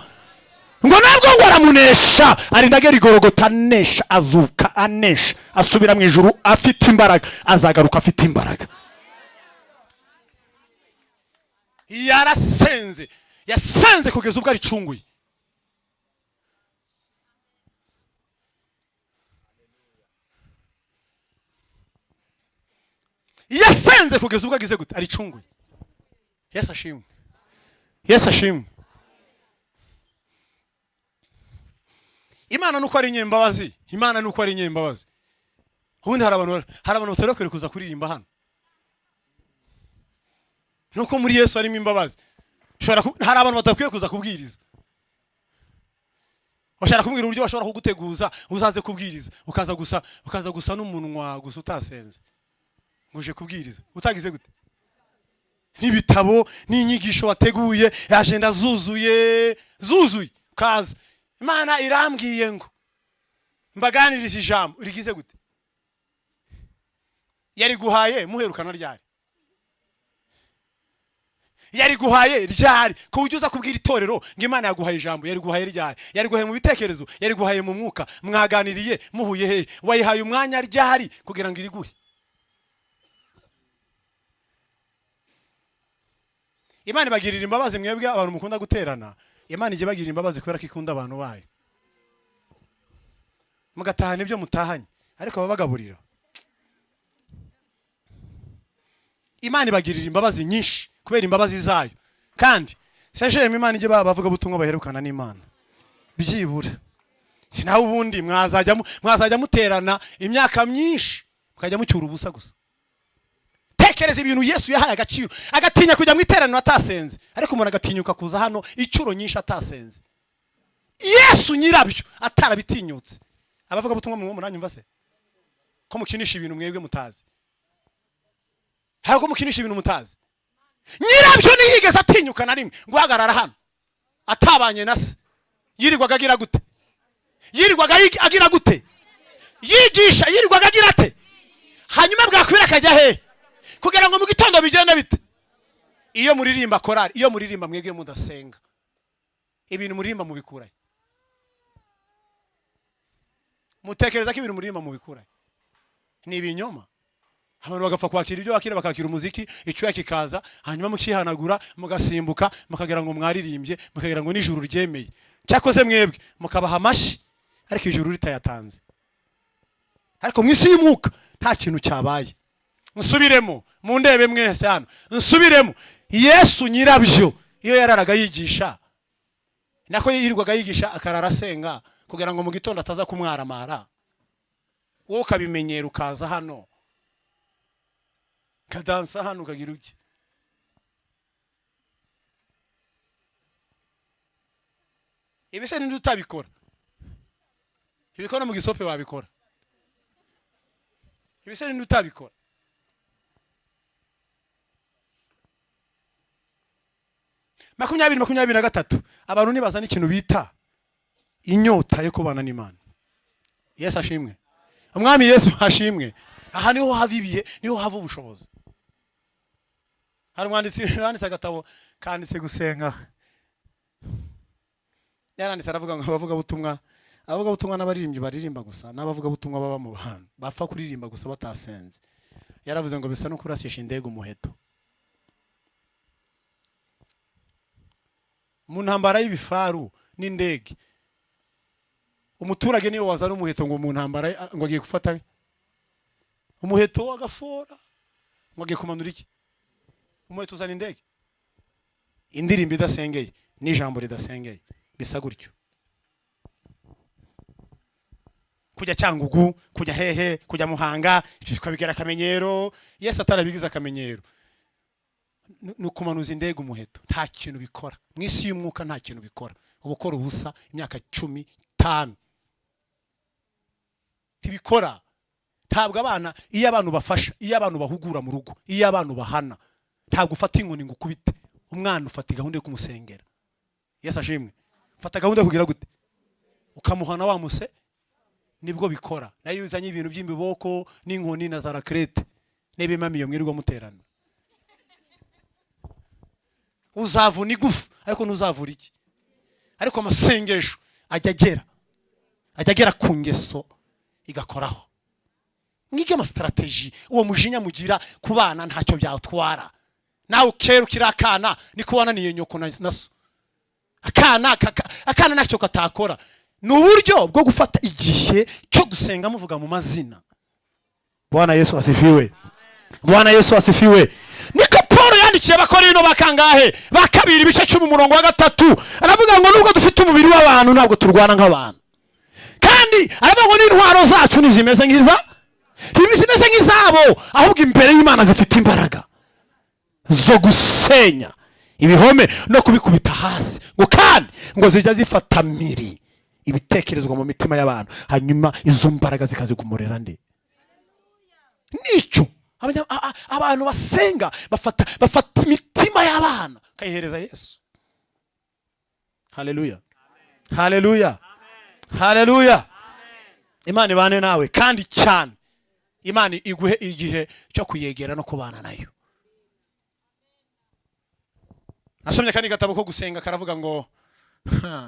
ngo nabwo ngo aramunesha arindagera igorogota anesha azuka anesha asubira mu ijuru afite imbaraga azagaruka afite imbaraga yasenze kugeza ubwo aricunguye yasenze kugeza ubwo agize gute aricunguye Yesu ashimwe Imana nuko ari nyembabazi ubundi hari abantu batarekere kuza kuririmba hano nuko muri Yesu harimo imbabazi hari abantu batakwiye kuza kubwiriza bashaka kumbwira uburyo bashobora kuguteguza uzaze kubwiriza ukaza gusa n'umunwa gusa utasenze nguje kubwiriza utagize gute n'ibitabo n'inyigisho wateguye agenda zuzuye kaza Imana irambwiye ngo mbaganiriza ijambo urigize gute yari guhaye muherukana ryari ko ujuza kubwira itorero ngo Imana yaguhaye ijambo yari guhaye ryari yari guhaye mu bitekerezo yari guhaye mu mwuka mwaganiriye muhuye he wayihaye umwanya ryari kugira ngo iriguhe Imana bagirira imbabazi mwebwe abantu mukunda guterana Imana ije bagira imbabazi kubera ko ikunda abantu bayo mugatahana ibyo mutahanye ariko babagaburira Imana ibagirira imbabazi nyinshi kubera imbabazi zayo kandi sejeme Imana ije bavuga butumwa baherukana n'Imana byibura sinaho ubundi mwazajya muterana imyaka myinshi mukajya mucyura ubusa gusa tekereza ibintu Yesu yahaye agaciro agatinya kujya mu iteraniro atasenze ariko umuntu agatinyuka kuza hano icuro nyinshi atasenze Yesu nyirabyo atarabitinyutse abavuga butumwa mu muranyumva se ko mukinisha ibintu mwebwe mutazi ko mukinisha ibintu mutazi nyirabyo niyigeze atinyuka na rimwe guhagarara hano atabanye na se yirirwaga agira gute yigisha yirirwaga agira ate hanyuma bwakwira akajya he kugira ngo mu gitondo bigende bite iyo muririmba korari iyo muririmba mwebwe mudasenga ibintu muririmba mubikuraye mutekereza ko ibintu muririmba mubikuraye ni ibinyoma abantu bagapfa kwakira ibyo bakira bakakira umuziki icuya kikaza hanyuma mukihanagura mugasimbuka mukagira ngo mwaririmbye mukagira ngo nijuru ryemeye cyakoze mwebwe mukabaha amashi ariko ijuru ritayatanze ariko mwisi y'umwuka nta kintu cyabaye nsubiremo mu ndebe mwese hano nsubiremo Yesu nyirabyo iyo yararaga yigisha nako yirirwaga yigisha akarara asenga kugira ngo mu gitondo ataza kumwaramara wowe ukabimenyera ukaza hano kadansa hano ukagira uki ibise ninde utabikora ibikora mu gisope babikora ibise ninde utabikora makumyabiri na gatatu abantu nibaza n'ikintu bita inyota yo kubana n'Imana Yesu ashimwe umwami Yesu ashimwe aha niho hava ibihe niho hava ubushobozi hari umwanditsi agatabo kanditse gusenga yaranditse aravuga ngo abavuga butumwa n'abaririmbyi baririmba gusa n'abavuga butumwa baba mu bantu bapfa kuririmba gusa batasenze yaravuze ngo bisa no kurasisha indege umuheto mu ntambara y'ibifaru n'indege umuturage niyo wazana umuheto ngo mu ntambara ngo agiye gufata umuheto w'agafora ngo agiye kumanura iki umuheto uzana indege indirimbo idasengeye n'ijambo ridasengeye bisa gutyo. Kujya Cyangugu, kujya hehe, kujya Muhanga, tukabigera akamenyero. Yesu atarabigize akamenyero. Nukumanuza indege umuheto, nta kintu bikora. Mwisi y'umwuka nta kintu bikora. Ubukora ubusa imyaka 15 ntibikora. Ntabwo abana, iyo abantu bafasha, iyo abantu bahugura mu rugo, iyo abantu bahana, ntabwo ufata inkoni ngo ukubite. Umwana ufata gahunda yo kumusengera. Yesu ashimwe. Ufata gahunda yo kugira gute? Ukamuhana wa muse nibwo bikora. Nayo uzanye ibintu by'imbiboko n'inkoni na za rakrete n'ibimami yo mwirirwa muterana. Uzavuna igufu ariko ntuzavura iki. Ariko amasengesho ajya agera ku ngeso igakoraho. Mwige ama strategy uwo mujinya mugira ku bana ntacyo byatwara. Nawe kera ukirakana niko wananiye nyoko naso. Akana ntacyo katakora. N'uburyo bwo gufata igihe cyo gusenga muvuga mu mazina. Bwana Yesu asifiwe. Bwana Yesu asifiwe. Niko Paul yandikiye abakorino bakangahe bakabiri ibice 10 umurongo wa 3 aravuga ngo nubwo dufite umubiri w'abantu ntabwo turwana nk'abantu. Kandi aravuga ngo n'intwaro zacu nizimeze nk'izabo ahubwo imbere y'Imana zifite imbaraga zo gusenya ibihome no kubikubita hasi ngo kandi ngo zijya zifata miri ibitekerezwa mu mitima y'abantu hanyuma izo mbaraga zikazigumurira nde. Nico abantu basenga bafata imitima y'abana kayihereza Yesu. Haleluya. Haleluya. Haleluya. Imana ibane nawe kandi cyane. Imana iguhe igihe cyo kuyegera no kubana nayo. Nasomye kandi gatabo ko gusenga karavuga ngo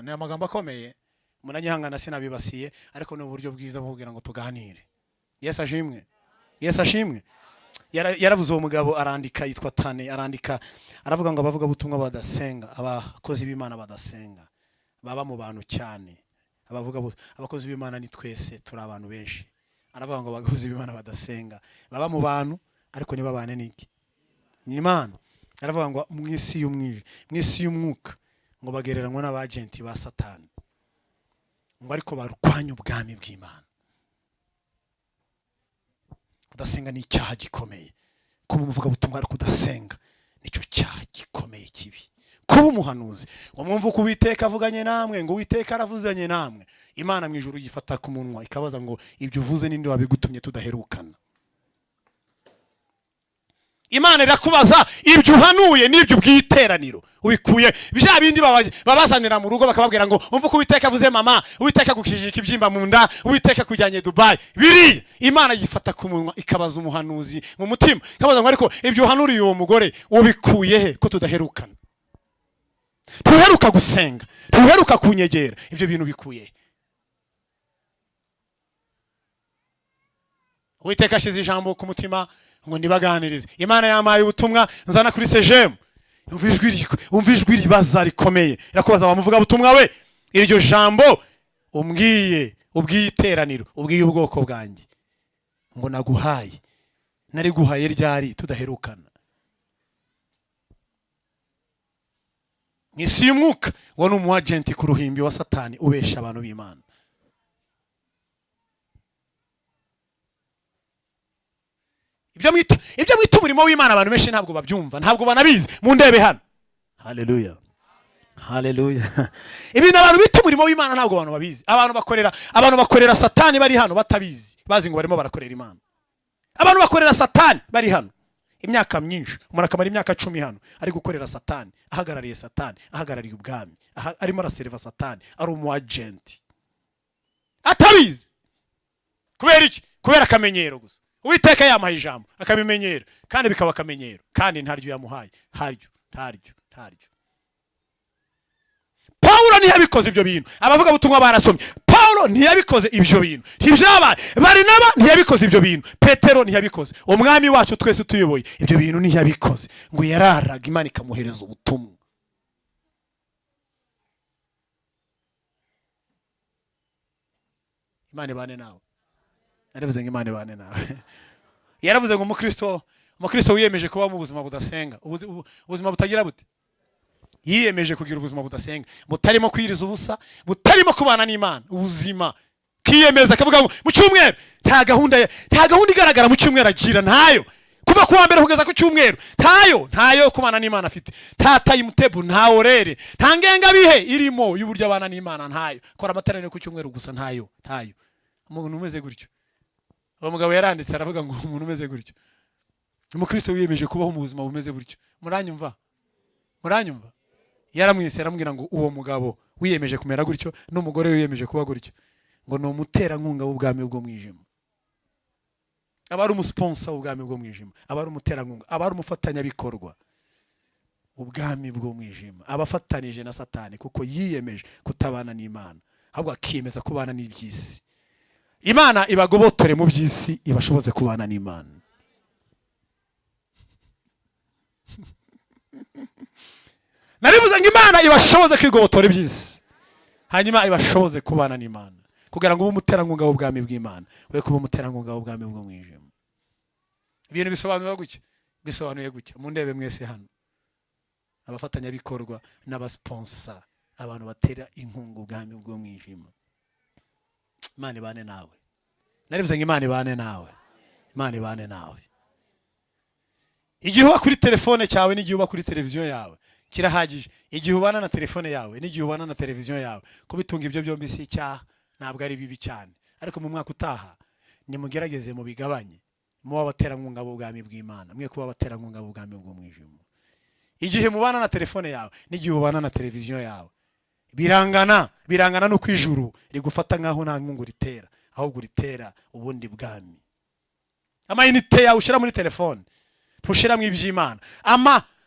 ni amagambo akomeye munanyihangana sinabibasiye ariko ni uburyo bwiza bwo kugira ngo tuganire. Yesu ashimwe. Yesu ashimwe. Yaravuze uwo mugabo arandika yitwa Tane arandika aravuga ngo abavuga butumwa badasenga abakozi b'Imana badasenga baba mu bantu cyane. Abakozi b'Imana ni twese turi abantu benshi. Aravuga ngo abakozi b'Imana badasenga baba mu bantu ariko niba bane niki ni Imana. Aravuga ngo mwisi y'umwuka ngo bagereranywa n'abagenti ba Satani ngo ariko barwanya ubwami bw'Imana. Kudasenga ni icyaha gikomeye. Kuba umuvuga butumwa ariko kudasenga nicyo cyaha gikomeye kibi. Kuba umuhanuzi wamwumva uko Uwiteka avuganye namwe ngo Uwiteka aravuzanye namwe, Imana mu ijuru yifata ku munwa ikabaza ngo ibyo uvuze ninde wabigutumye tudaherukana. Imana irakubaza ibyo uhanuye n'ibyo bwiteraniro ubikuye bya bindi babazanira mu rugo bakababwira ngo umva uko Uwiteka avuze mama, Uwiteka gukijika ibyimba mu nda, Uwiteka kujyanye Dubai. Biri Imana yifata ku munwa ikabaza umuhanuzi mu mutima ikabaza ngo ariko ibyo uhanuriye uwo mugore ubikuye he ko tudaherukana. Tuheruka gusenga, tuheruka kunyegera, ibyo bintu bikuye. Uwiteka ashize ijambo ku mutima ngo nibaganirize. Imana yamaye ubutumwa nzana kuri SEGEEM. Umva ijwi ribaza rikomeye. Irakubaza bamuvuga butumwa we iryo jambo ubwiye iteraniro ubwiye ubwoko bwanjye ngo naguhaye nari guhaye ryari tudaherukana. Mwisi y'umwuka wa n'umu agent ku ruhimbi wa Satani ubesha abantu b'Imana. Ibyo mwita umurimo w'Imana abantu benshi ntabwo babyumva, ntabwo banabizi. Mu ndebe hano. Haleluya. Haleluya. Ibintu abantu bita umurimo w'Imana ntabwo abantu babizi. Abantu bakorera Satani bari hano batabizi, bazi ngo barimo barakorera Imana. Abantu bakorera Satani bari hano imyaka myinshi, umuntu akamara imyaka 10 hano ari gukorera Satani, ahagarariye Satani, ahagarariye ubwami, arimo araserva Satani, ari umu agent atabizi. Kubera iki? Kubera akamenyero gusa. Uwiteka yamaye ijambo akabimenyera kandi bikaba akamenyero kandi ntaryo yamuhaye haryo. Paulo ntiyabikoze ibyo bintu. Abavuga butumwa barasomye. Paulo ntiyabikoze ibyo bintu. Ntibyabaye. Barinaba ntiyabikoze ibyo bintu. Petero ntiyabikoze. Umwami wacu twese tuyoboye ibyo bintu ntiyabikoze. Ngo yararaga Imana ikamuhereza ubutumwa. Imana bane nawe. Yaravuze ngo Imana bane nawe. Yaravuze ngo umukristo wiyemeje kuba mu buzima budasenga, ubuzima butagira bute yiyemeje kugira ubuzima budasenga, butarimo kwiriza ubusa, butarimo kubana n'Imana, ubuzima kiyemeza akavuga ngo mu cyumweru nta gahunda igaragara mu cyumweru agira, ntayo. Kuva ku wa mbere kugeza ku cyumweru ntayo kubana n'Imana afite, nta timetable, nta orere, nta ngengabihe irimo y'uburyo abana n'Imana, ntayo. Kora amateraniro ku cyumweru gusa, ntayo. Umuntu umeze gutyo, uwo mugabo yaranditse aravuga ngo umuntu umeze gutyo, umukristo wiyemeje kubaho mu buzima bumeze gutyo. Muranyumva? Yaramwise aramubwira ngo uwo mugabo wiyemeje kumera gutyo n'umugore wiyemeje kuba gutyo ngo ni umuterankunga w'ubwami bwo mwijima. Aba ari umusponsor w'ubwami bwo mwijima, aba ari umuterankunga, aba ari umufatanyabikorwa ubwami bwo mwijima, abafatanije na Satani kuko yiyemeje kutabana n'Imana, ahubwo akiyemeza kubana n'iby'isi. Imana ibagobotore mu by'isi, ibashoboze kubana n'Imana. Narivuze ngo Imana ibashoboze kwigobotora iby'isi, hanyuma ibashoboze kubana n'Imana, kugira ngo ube umuterankunga w'ubwami bw'Imana, we kuba umuterankunga w'ubwami bwo mwijima. Ibintu bisobanuye gutya, mundebe mwese hano, abafatanyabikorwa n'abasponsa, abantu batera inkunga ubwami bwo mwijima. Imana ibane nawe. Narivuze ngo Imana ibane nawe. Igihe uba kuri telefone cyawe n'igihe uba kuri televiziyo yawe kirahagije. Igihe ubana na telefone yawe n'igihe ubana na televiziyo yawe, kubitunga ibyo byombi si icyaha, ntabwo ari bibi cyane. Ariko mu mwaka utaha nimugerageze mu bigabanye, muba abaterankunga b'ubwami bw'Imana, mwe kuba abaterankunga b'ubwami bwo mwijima. Igihe mubana na telefone yawe n'igihe ubana na televiziyo yawe birangana no kwijuru rigufata nkaho nta nkungu ritera, ahubwo ritera ubundi bwami. Amayinite yawe ushira muri telefone ntushira mu iby'Imana,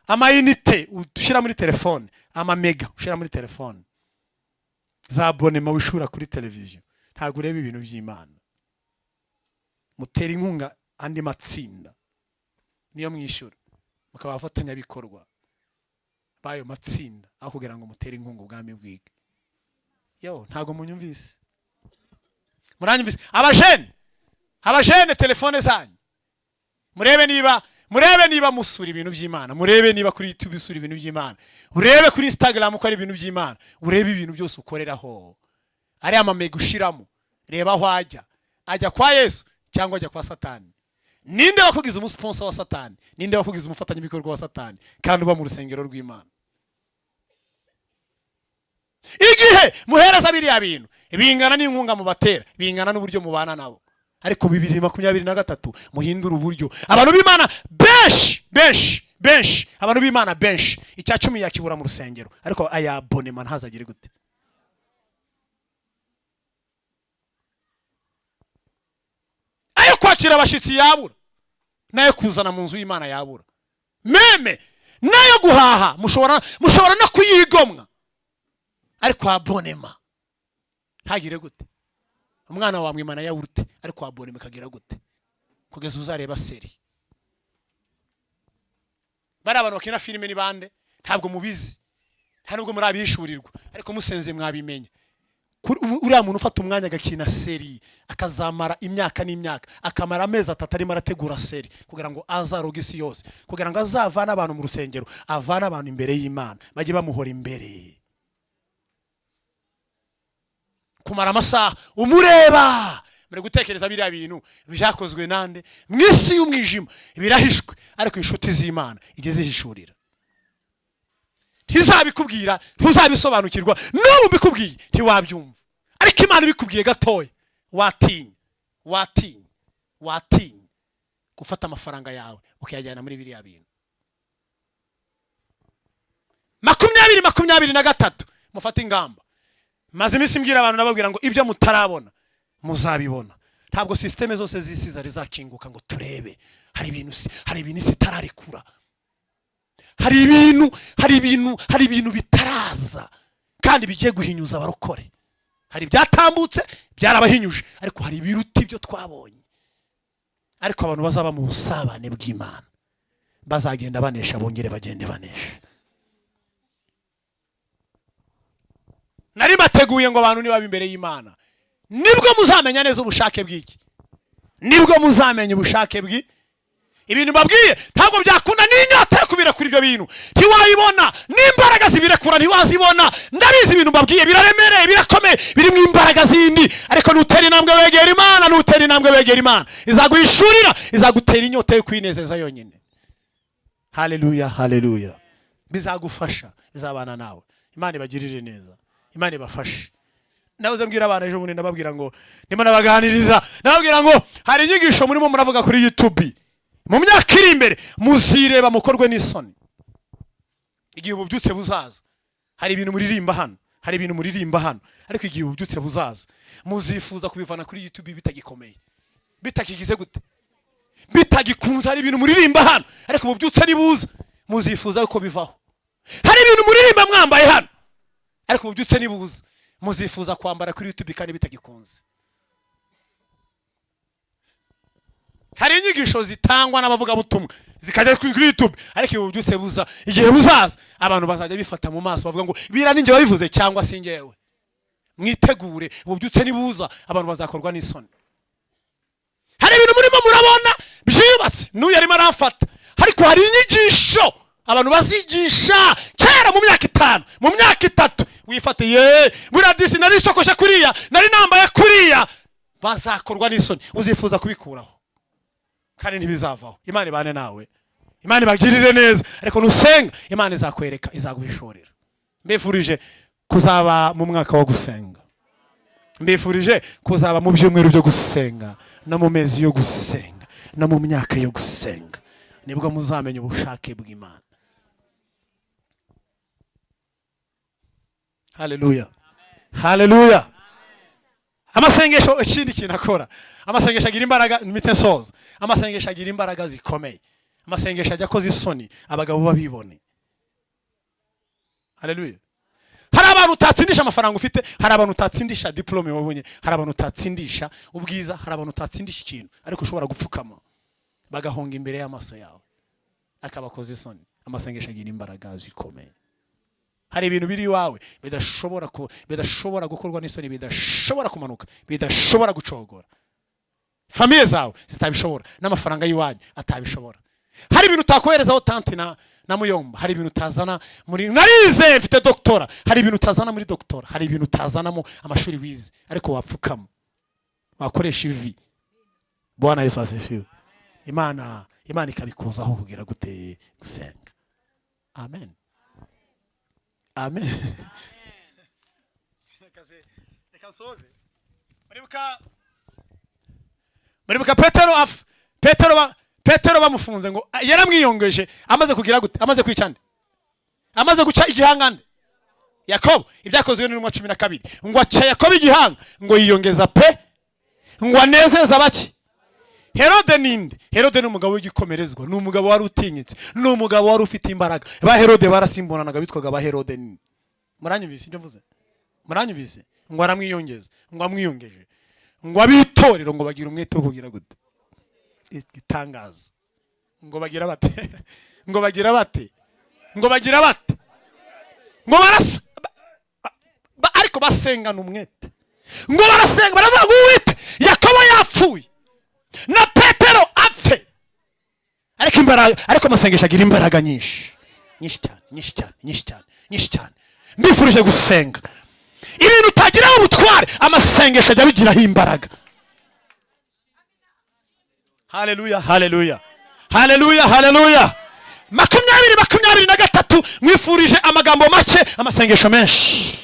amayinite ushira muri telefone, mega ushira muri telefone, za abonema wishura kuri televiziyo, ntabwo ureba ibintu by'Imana. Mutera inkunga andi matsinda niyo mwishura, mukaba abafatanyabikorwa bayo matsinda, aho kugira ngo mutere inkunga ubwami bwige. Ntabwo munyumvise? Muranyumvise? Abajene telefone zanyu murebe niba musura ibintu by'Imana, murebe niba kuri YouTube usura ibintu by'Imana, urebe kuri Instagram ukora ibintu by'Imana, urebe ibintu byose ukoreraho. Ari amamega ushiramo, reba aho ajya kwa Yesu cyangwa ajya kwa Satani. Ninde wakugize umusponsor wa Satani? Ninde wakugize umufatanyabikorwa wa Satani kandi uba mu rusengero rw'Imana? Igihe muhereza biriya bintu bingana n'inkunga mubatera, bingana n'uburyo mubana nabo. Ariko 2023 muhindura uburyo. Abantu b'Imana benshi, abantu b'Imana benshi, icya 10 yakibura mu rusengero, ariko aya abonema ntazagire gute. Ayo kwakira abashitsi yabura, nayo kuzana mu nzu y'Imana yabura. Meme nayo guhaha mushobora no kuyigomwa, ariko abonema ntagire gute. Umwana wa mwimana yawurute, ariko abonema kagira gute kugeza uzareba seri. Bari abantu bakina filime ni bande? Ntabwo mubizi, nta nubwo muri abishurirwa, ariko musenze mwabimenya. Uriya muntu ufata umwanya agakina seri, akazamara imyaka n'imyaka, akamara amezi 3 arimo arategura seri kugira ngo azaroge isi yose, kugira ngo azavana abantu mu rusengero, avana abantu imbere y'Imana, bajye bamuhora imbere. Kumara amasaha umureba, muri gutekereza biriya bintu byakozwe nande mwisi y'umwijima, birahishwe, ariko inshuti z'Imana igeze hishurira. Ntizabikubwira, ntuzabisobanukirwa, n'ubu bikubwiye ntiwabyumva, ariko Imana bikubwiye gatoya watinya gufata amafaranga yawe ukayajyana muri biriya bintu. 2023 mufate ingamba. Maze imisi mbwira abantu nababwira ngo ibyo mutarabona muzabibona. Ntabwo systeme zose z'isi zari zakinguka ngo turebe. Hari ibintu isi itararekura. Hari ibintu bitaraza kandi bigiye guhinyuza abarokore. Hari byatambutse byarabahinyuje, ariko hari ibiruta ibyo twabonye. Ariko abantu bazaba mu busabane bw'Imana, bazagenda banesha, bongere bagende banesha. Nari bateguye ngo abantu niba imbere y'Imana, nibwo muzamenya neza ubushake bw'iki, nibwo muzamenya ubushake bw'i. ibintu babwiye ntabwo byakunda n'inyota yo kubira kuri ibyo bintu ntiwayibona n'imbaraga zibirekura ntiwazibona ndabizi ibintu babwiye biraremereye birakomeye birimo imbaraga zindi ariko nutera intambwe wegera Imana nutera intambwe wegera Imana izaguhishurira izagutera inyota yo kwinezeza yonyine. Haleluya haleluya. Bizagufasha bizabana nawe. Imana ibagirire neza, Imana ibafashe. Nawe mbwira abana ejo bundi ndababwira ngo ndimo nabaganiriza nababwira ngo hari inyigisho murimo muravuga kuri YouTube mu myaka iri imbere muzireba mukorwe n'isoni. Igihe ububyutse buzaza hari ibintu muririmba hano, hari ibintu muririmba hano, ariko igihe ububyutse buzaza muzifuza kubivana kuri YouTube bitagikomeye, bitakigize gute, bitagikunze. Hari ibintu muririmba hano ariko ububyutse nibuza muzifuza uko bivaho. Hari ibintu muririmba mwambaye hano ariko ububyutse nibuza muzifuza kwambara kuri YouTube kandi bitagikunze. Hari inyigisho zitangwa n'abavuga butumwa zikajya kuri YouTube ariko ububyutse buza igihe buzaza abantu bazajya bifata mu maso bavuga ngo bira ninjye wabivuze cyangwa si njyewe. Mwitegure ububyutse nibuza abantu bazakorwa n'isoni. Hari ibintu murimo murabona byubatse n'uyu arimo aramfata ariko hari inyigisho abantu bazigisha kera mu myaka 5 mu myaka 3 wifatiye buradisi nari sokosha kuriya nari nambaye kuriya bazakorwa n'isoni uzifuza kubikuraho kandi ntibizavaho. Imana ibane nawe, Imana ibagirire neza ariko nusenga Imana izakwereka izaguhishorera. Mbifurije kuzaba mu mwaka wo gusenga, mbifurije kuzaba mu byumweru byo gusenga no mu mezi yo gusenga no mu myaka yo gusenga, nibwo muzamenya ubushake bw'Imana. Haleluya haleluya. Amasengesho ikindi kintu akora, amasengesho agira imbaraga mitensoza, amasengesho agira imbaraga zikomeye, amasengesho ajya koza isoni abagabo babibone. Haleluya. Hari abantu utatsindisha amafaranga ufite, hari abantu utatsindisha diplome wabonye, hari abantu utatsindisha ubwiza, hari abantu utatsindisha ikintu ariko ushobora gupfukama bagahonga imbere y'amaso yawe akabakoza isoni. Amasengesho agira imbaraga zikomeye. Hari ibintu biri wawe bidashobora gukorwa n'isoni, bidashobora kumanuka, bidashobora gucogora. Famiye zawe zitabishobora, n'amafaranga yiwanyu atabishobora. Hari ibintu utakoherezaho tante na muyomba, hari ibintu utazana muri narize mfite doktora, hari ibintu utazana muri doktora, hari ibintu utazanamo amashuri wize ariko wapfukama wakoresha ivi. Bwana Yesu asifiwe. Imana ikabikuzaho kugira gute gusenga. Amen. Amen. Muribuka Petero bamufunze ngo yaramwiyongeje amaze kugira gute, amaze kwicana, amaze guca igihangande. Yakobo ibyakozwe n'umwa 12 ngo aca Yakobo igihanga ngo yiyongeza pe ngo anezeza baki. Herode ninde? Herode n'umugabo w'igikomerezwa, n'umugabo wari utinyitse, n'umugabo wari ufite imbaraga. Ba Herode barasimbonanaga bitwaga ba Herode ninde? Muranyumvise ibyo mvuze? Muranyumvise? Ngo aramwiyongeza, ngo amwiyongeje, ngo abitorero ngo bagira umwete wo kugira gute itangaza. Ngo bagira bate? Ngo bagira bate? Ngo bagira bate? Ngo ariko basenga n'umwete. Ngo barasenga baravuga ngo Uwite Yakobo yapfuye na Petero apfe. Ariko imbaraga, ariko amasengesho agira imbaraga nyinshi cyane. Mbifurije gusenga ibintu utagira ubutware, amasengesho ajya bigiraho imbaraga. Haleluya haleluya haleluya haleluya. 2023 mwifurije amagambo make, amasengesho menshi,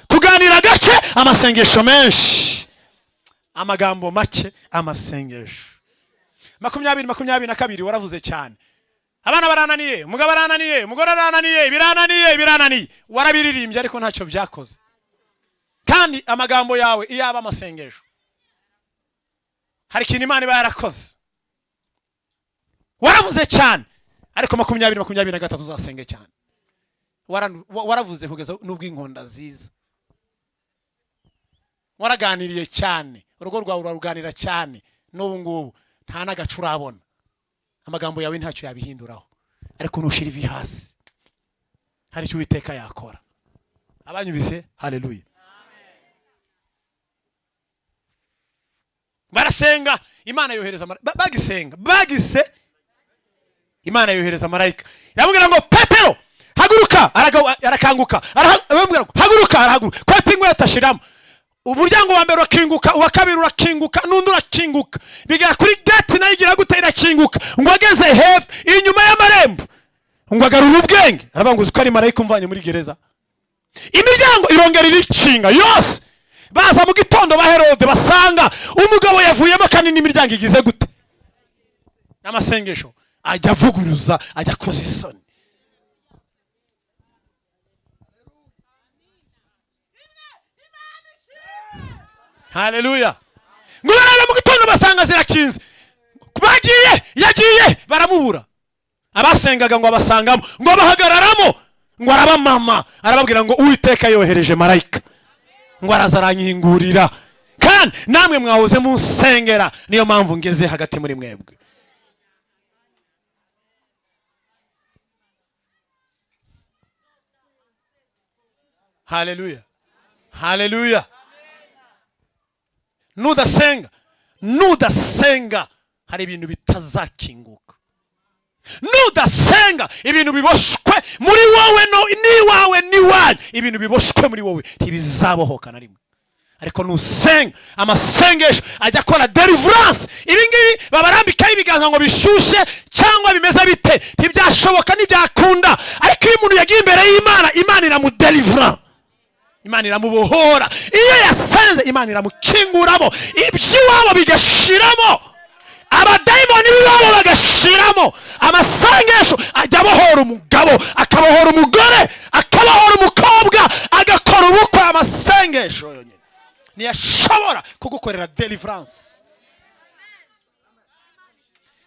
kuganira gake, amasengesho menshi, amagambo make, amasengesho. 2022 waravuze cyane, abana barananiye, umugabo barananiye, umugore arananiye, birananiye warabiririmbye ariko ntacyo byakoze. Kandi amagambo yawe iyaba amasengesho hari ikintu Imana iba yarakoze. Waravuze cyane ariko 2023 uzasenge cyane. Waravuze kugeza nubwo inkonda ziza, waraganiriye cyane, urugo rwawe uraruganira cyane, n'ubu ngubu nta nagacu urabona. Amagambo yawe ntacyo yabihinduraho ariko nushira ivi hasi hari icyo Uwiteka yakora. Abanyubise haleluya. Barasenga Imana yohereza bagisenga bagise Imana yohereza marayika yamubwira ngo Petero haguruka, arakanguka, aramubwira ngo haguruka, arahaguruka, kwata inkweto ashiramo. Umuryango wa mbere urakinguka, uwa kabiri urakinguka, n'undi urakinguka, bigera kuri gate nayo igira gute irakinguka. Ngo ageze hepfo inyuma y'amarembo, ngo agarura ubwenge, aravuga ngo uzi ko ari marayika umvanye muri gereza. Imiryango irongera irikinga yose. Baza mu gitondo ba Herode basanga umugabo yavuyemo kandi n'imiryango igize gute. N'amasengesho ajya avuguruza, ajya koza isoni. Haleluya. Ngo barabe mu gitondo basanga zirakinze. Yagiye baramubura. Abasengaga ngo abasangamo, ngo bahagararamo, ngo arabamama, arababwira ngo Uwiteka yohereje marayika, ngo arazaranyingurira, kandi namwe mwahoze musengera, niyo mpamvu ngeze hagati muri mwebwe. Haleluya. Haleluya. Nudasenga hari ibintu bitazakinguka. Nudasenga ibintu biboshwe muri wowe, no niwawe niwanyu, ibintu biboshwe muri wowe ntibizabohoka na rimwe. Ariko nusenga, amasengesho ajya akora deliverance. Ibingibi babarambikaho ibiganza ngo bishushe cyangwa bimeze bite, ntibyashoboka, ntibyakunda. Ariko iyo umuntu yagiye imbere y'Imana, Imana iramudelivera, Imana iramubohora. Iyo yasenze, Imana iramukinguramo, iby'iwabo bigashiramo, abadayimoni b'iwabo bagashiramo. Amasengesho ajya abohora umugabo, akabohora umugore, akabohora umukobwa, agakora ubukwe. Amasengesho yonyine ntiyashobora kugukorera deliverance.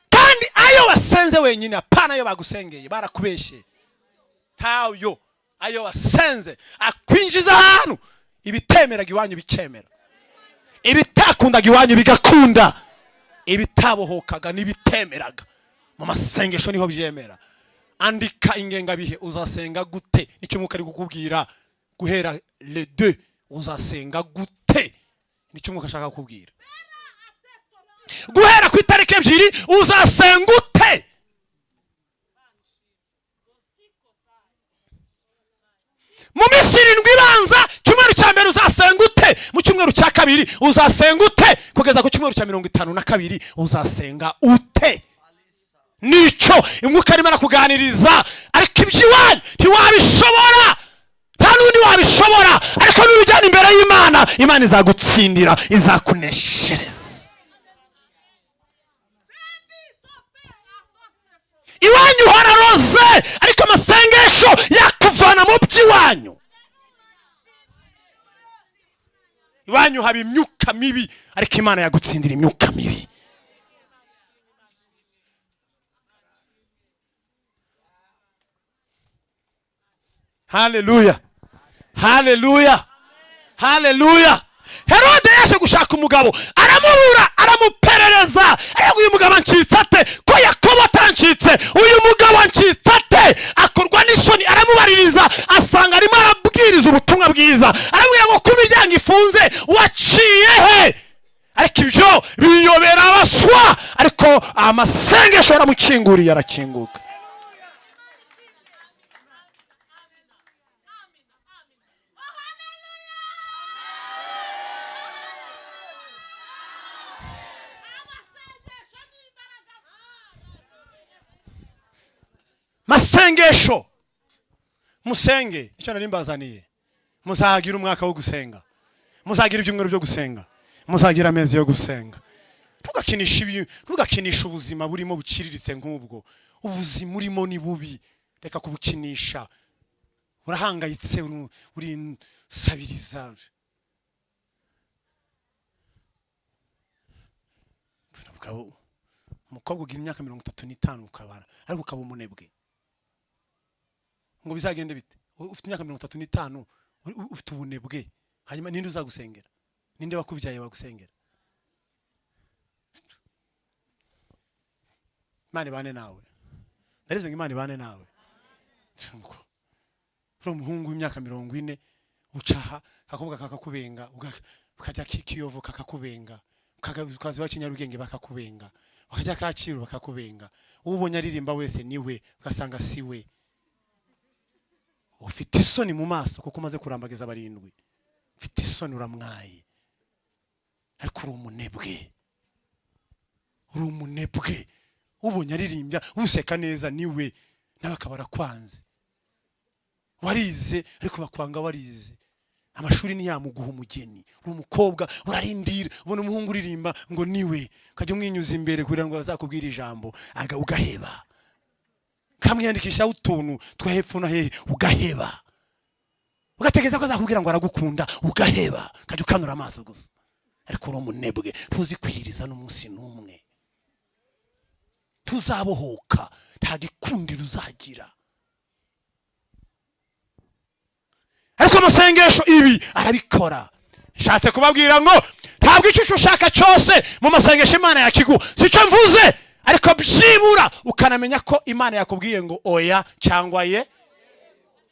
Kandi ayo wasenze wenyine, apana ayo bagusengeye barakubeshye. Ntayo, ayo wasenze akwinjiza ahantu ibitemeraga iwanyu bikemera, ibitakundaga iwanyu bigakunda, ibitabohokaga n'ibitemeraga mu masengesho niho byemera. Andika ingengabihe, uzasenga gute? Nicyo Mwuka ari kukubwira. Guhera le 2 uzasenga gute? Nicyo Mwuka ashaka kukubwira. Guhera ku itariki 2 uzasenga gute? Mu minsi 7 ibanza, cyumweru cya mbere uzasenga ute? Mu cyumweru cya kabiri uzasenga ute? Kugeza ku cyumweru cya 52 uzasenga ute? Nicyo Umwuka arimo arakuganiriza. Ariko iby'iwanyu ntiwabishobora, nta n'undi wabishobora. Ariko nubijyana imbere y'Imana, Imana izagutsindira, izakuneshereza. Iwanyu hararoze, ariko amasengesho yakuvana mu by'iwanyu. Iwanyu haba imyuka mibi, ariko Imana yagutsindira imyuka mibi. Haleluya. Haleluya. Haleluya. Herode yaje gushaka umugabo, aramubura, aramuperereza. Ariko uyu mugabo ancitse ate? Ko Yakobo atancitse, uyu mugabo ancitse ate? Akorwa n'isoni, aramubaririza, asanga arimo arabwiriza ubutumwa bwiza. Aramubwira ngo ku miryango ifunze waciye he? Ariko ibyo biyobera abaswa, ariko amasengesho aramukinguriye, arakinguka. Masengesho musenge, icyo nari mbazaniye. Muzagira umwaka wo gusenga, muzagira ibyumweru byo gusenga, muzagira amezi yo gusenga. Ntugakinisha ubuzima burimo buciriritse nk'ubwo. Ubuzima urimo ni bubi, reka kubukinisha. Urahangayitse, uri sabiriza. Umukobwa ugira imyaka 35 ukabara, ariko ukaba umunebwe. Ngo bizagende bite? Ufite imyaka 35, ufite ubunebwe, hanyuma ninde uzagusengera? Ninde wakubyaye bagusengera? Imana ibane nawe. Ndarize ngo Imana ibane nawe. Uri umuhungu w'imyaka 40, ucaha akakobwa kakakubenga, ukajya Kiyovu kakakubenga, ukazi wa Kinyarugenge bakakubenga, bakajya Kacyiru bakakubenga, ubonye aririmba wese niwe ugasanga siwe. Ufite isoni mu maso kuko umaze kurambagiza abarindwi, ufite isoni uramwaye, ariko uri umunebwe, uri umunebwe. Ubonye aririmbya useka neza niwe, nawe akabara kwanze. Warize ariko bakwanga warize, amashuri ni yamuguha umugeni, uri umukobwa urarindira, ubona umuhungu uririmba ngo niwe, ukajya umwinyuza imbere kugira ngo azakubwira ijambo, ugaheba. Kamwiyandikisha utuntu twahepfo na hehe, ugaheba. Ugategeza ko azakubwira ngo aragukunda, ugaheba, kajya ukanura amaso gusa. Ariko uri umunebwe, tuzi kwihiriza n'umunsi n'umwe. Tuzabohoka, nta gikundiro uzagira. Ariko amasengesho ibi arabikora. Nshatse kubabwira ngo ntabwo icyo ushaka cyose mu masengesho Imana yakiguha, sico mvuze, ariko byibura ukanamenya ko Imana yakubwiye ngo oya cyangwa ye.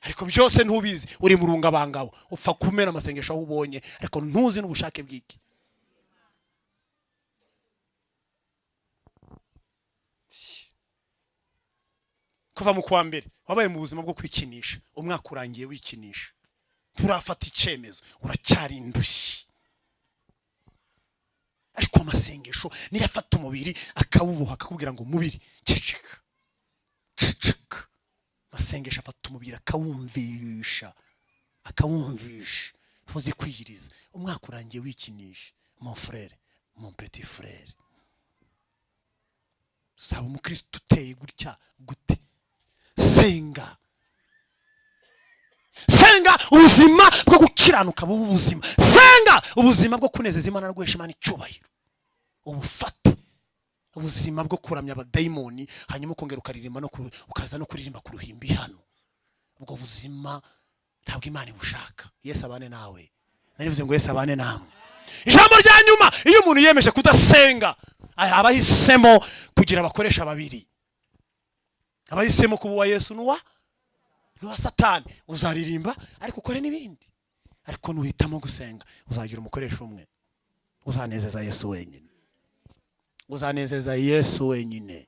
Ariko byose ntubizi, uri mu rungabangabo, upfa kumena amasengesho aho ubonye, ariko ntuzi n'ubushake bw'iki. Kuva mu kwa mbere wabaye mu buzima bwo kwikinisha, umwaka urangiye wikinisha, turafata icyemezo, uracyari indushyi. Ariko amasengesho niyo afata umubiri akawuboha, akakubwira ngo mubiri ceceka ceceka. Amasengesho afata umubiri akawumvisha, akawumvisha. Tuzi kwiyiriza, umwaka urangiye wikinisha, mon frère, mon petit frère. Tuzaba umukristo uteye gutya gute? Senga, senga ubuzima bwo gukiranuka bubu ubuzima. Senga ubuzima bwo kunezeza Imana no guhesha Imana icyubahiro. Ubufate ubuzima bwo kuramya abadayimoni, hanyuma ukongera ukaririmba no ukaza no kuririmba ku ruhimbi hano. Ubwo buzima ntabwo Imana ibushaka. Yesu abane nawe, narivuze ngo Yesu abane namwe. Ijambo rya nyuma, iyo umuntu yemeje kudasenga, abahisemo kugira abakoresha babiri. Abahisemo kuba wa Yesu nuwa Satani, uzaririmba ariko ukore n'ibindi. Ariko nuhitamo gusenga, uzagira umukoresha umwe, uzanezeza Yesu wenyine, uzanezeza Yesu wenyine.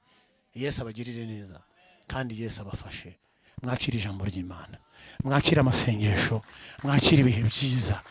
Yesu abagirire neza kandi Yesu abafashe. Mwakira ijambo ry'Imana, mwakira amasengesho, mwakira ibihe byiza.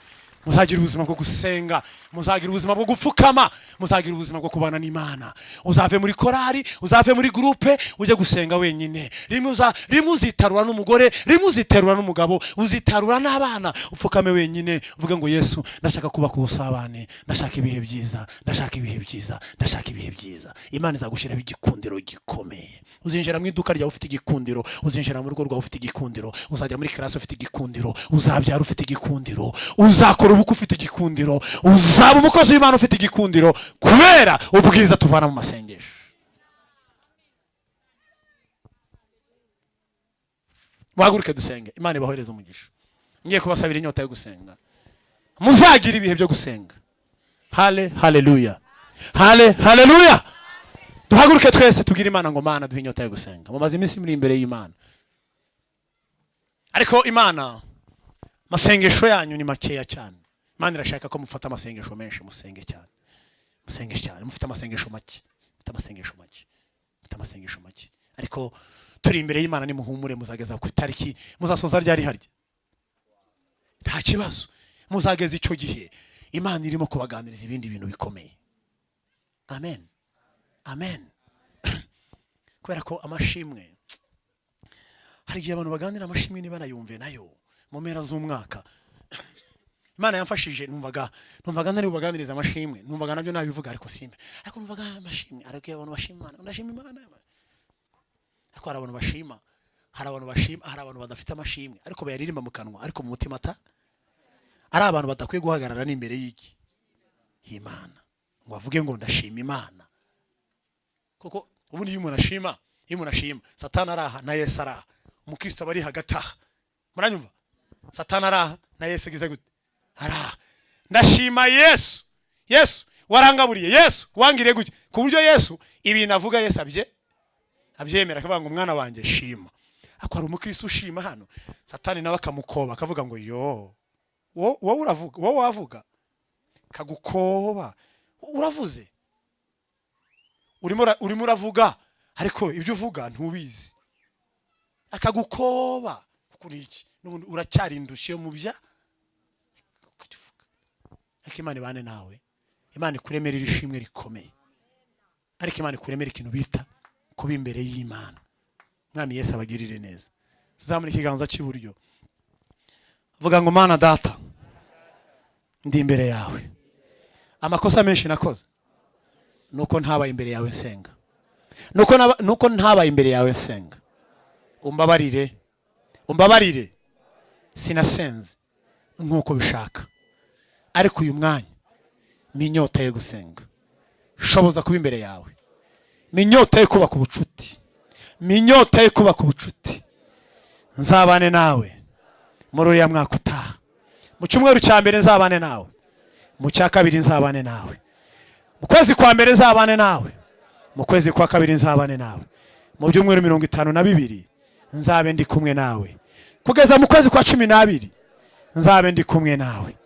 Muzagira ubuzima bwo gusenga, muzagira ubuzima bwo gupfukama, muzagira ubuzima bwo kubana n'Imana. Uzave muri korari, uzave muri groupe, uje gusenga wenyine. Rimwe uzitarura n'umugore, rimwe uziterura n'umugabo, uzitarura n'abana, upfukame wenyine, uvuge ngo Yesu, ndashaka kuba ku busabane, ndashaka ibihe byiza, ndashaka ibihe byiza, ndashaka ibihe byiza. Imana izagushiraho igikundiro gikomeye. Uzinjira mu iduka ryawe ufite igikundiro, uzinjira mu rugo rwawe ufite igikundiro, uzajya muri class ufite igikundiro, uzabyara ufite igikundiro, uzakora ubuko ufite igikundiro, uzaba umukozi w'Imana ufite igikundiro, kubera ubwiza tuvana mu masengesho. Muhaguruke dusenge, Imana ibahohereze umugisha. Ngiye kubasabira inyota yo gusenga, muzagira ibihe byo gusenga. Haleluya, haleluya. Duhaguruke twese tubwire Imana ngo Mana duhe inyota yo gusenga. Mumaze iminsi muri imbere y'Imana, ariko Imana masengesho yanyu ni makeya cyane. Imana irashaka ko mufata amasengesho menshi, musenge cyane, musenge cyane. Mufite amasengesho make, mufite amasengesho make, mufite amasengesho make. Ariko turi imbere y'Imana, ni muhumure, muzageza ku itariki, muzasoza ryari harya, nta kibazo. Muzageza icyo gihe Imana irimo kubaganiriza ibindi bintu bikomeye. Amen, amen. Kubera ko amashimwe, hari igihe abantu baganira amashimwe niba nayumve nayo mu mpera z'umwaka. Imana yamfashije, numvaga nari bubaganiriza amashimwe, numvaga nabyo nabivuga ariko simbe. Ariko numvaga amashimwe, ariko abantu bashima Imana, ndashima Imana. Ariko hari abantu bashima, hari abantu bashima, hari abantu badafite amashimwe ariko bayaririmba mu kanwa, ariko mu mutima ari abantu badakwiye guhagarara n'imbere y'Imana ngo avuge ngo ndashima Imana. Kuko ubundi iyo umuntu ashima, Satani araha na Yesu araha, umukristo bari hagati aha. Muranyumva? Satani araha na Yesu gize gute? Araha. Ndashima Yesu, Yesu warangaburiye, Yesu wangiriye gute, ku buryo Yesu ibintu avuga Yesu abyemera, akavuga ngo mwana wanjye shima. Ako hari umukristo ushima hano, Satani nawe akamukoba akavuga ngo yo, wowe uravuga, wowe wavuga, kagukoba, uravuze urimo uravuga ariko ibyo uvuga ntubizi akagukoba kuri iki n'ubundi uracyarindushiye mu bya ariko Imana ibane nawe Imana ikuremera ishimwe rikomeye ariko Imana ikuremera ikintu bita kuba imbere y'Imana Mwami Yesu abagirire neza zamura ikiganza cy'iburyo vuga ngo Mana data ndi imbere yawe amakosa menshi nakoze nuko ntabaye imbere yawe nsenga nuko ntabaye imbere yawe nsenga umbabarire sinasenze nkuko bishaka ariko uyu mwanya minyota yo gusenga shoboza kuba imbere yawe minyota yo kubaka ubucuti minyota yo kubaka ubucuti nzabane nawe muri uriya mwaka utaha mu cyumweru cya mbere nzabane nawe mu cya kabiri nzabane nawe mu kwezi kwa mbere nzabane nawe mu kwezi kwa kabiri nzabane nawe mu byumweru 52 nzabe ndi kumwe nawe kugeza mu kwezi kwa 12 nzabe ndi kumwe nawe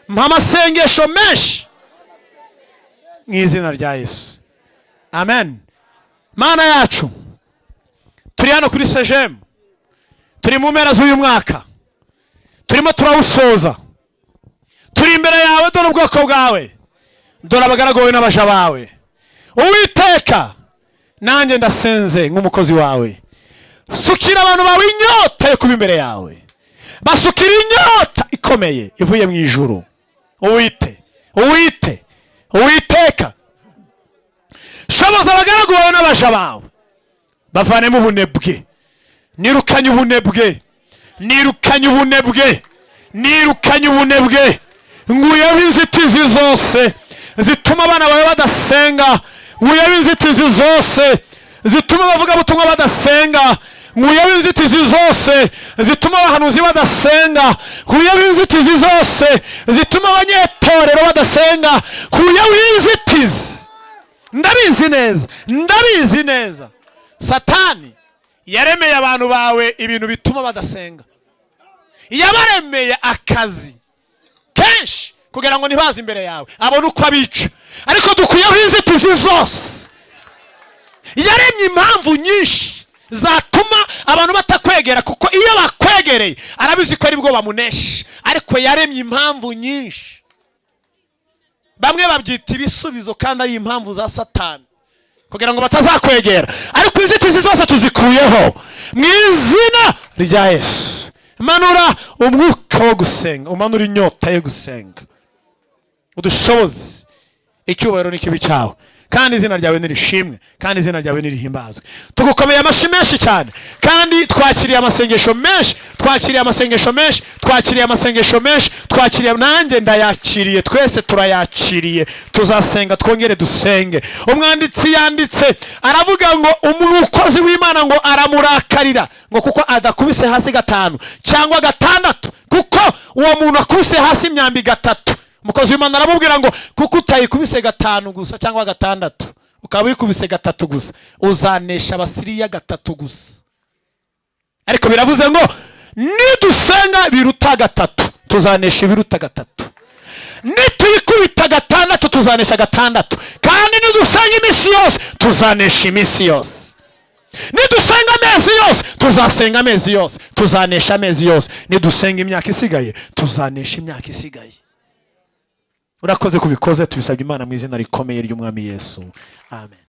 mpamasengesho menshi mu izina rya Yesu amen Mana yacu turi hano kuri SEGEEM turi mu mpera z'uyu mwaka turimo turawusoza turi imbere yawe dore ubwoko bwawe dore abagaragowe n'abaja bawe Uwiteka nanjye ndasenze nk'umukozi wawe sukira abantu bawe inyota yo kuba imbere yawe basukira inyota ikomeye ivuye mu ijuru Uwiteka shoboza abagaragowe n'abaja bawe bavanemo ubunebwe nirukanye ubunebwe nguyeho inzitizi zose zituma abana bawe badasenga nguyeho inzitizi zose zituma abavuga butumwa badasenga nguyeho inzitizi zose zituma abahanuzi badasenga nguyeho inzitizi zose zituma abanyetorero badasenga nguyeho inzitizi ndabizi neza Satani yaremeye abantu bawe ibintu bituma badasenga yabaremeye akazi kenshi kugira ngo ntibaze imbere yawe abone uko abica ariko dukuyeho inzitizi zose yaremye impamvu nyinshi zatuma abantu batakwegera kuko iyo bakwegereye arabizi ko aribwo bamunesha ariko yaremye impamvu nyinshi bamwe babyita ibisubizo kandi ari impamvu za Satani kugira ngo batazakwegera ariko inzitizi zose tuzikuyeho mu izina rya Yesu manura umwuka wo gusenga umanura inyota yo gusenga udushoboze icyubahiro n'ikibi cyawe kandi izina ryawe nirishimwe kandi izina ryawe nirihimbazwe tugukomeye amashyi menshi cyane kandi twakiriye amasengesho menshi nanjye ndayakiriye twese turayakiriye tuzasenga twongere dusenge umwanditsi yanditse aravuga ngo umukozi w'Imana ngo aramurakarira ngo kuko adakubise hasi 5 cyangwa 6 kuko uwo muntu akubise hasi imyambi 3 umukozi w'Imana aramubwira ngo kuko utayikubise 5 gusa cyangwa 6 ukaba wikubise 3 gusa uzanesha abasiriya 3 gusa ariko biravuze ngo nidusenga biruta 3 tuzanesha ibiruta 3 nituyikubita 6 tuzanesha 6 kandi nidusenga iminsi yose tuzanesha iminsi yose nidusenga amezi yose tuzasenga amezi yose tuzanesha amezi yose nidusenga imyaka isigaye tuzanesha imyaka isigaye urakoze kubikoze tubisabye Imana mu izina rikomeye ry'Umwami Yesu amen.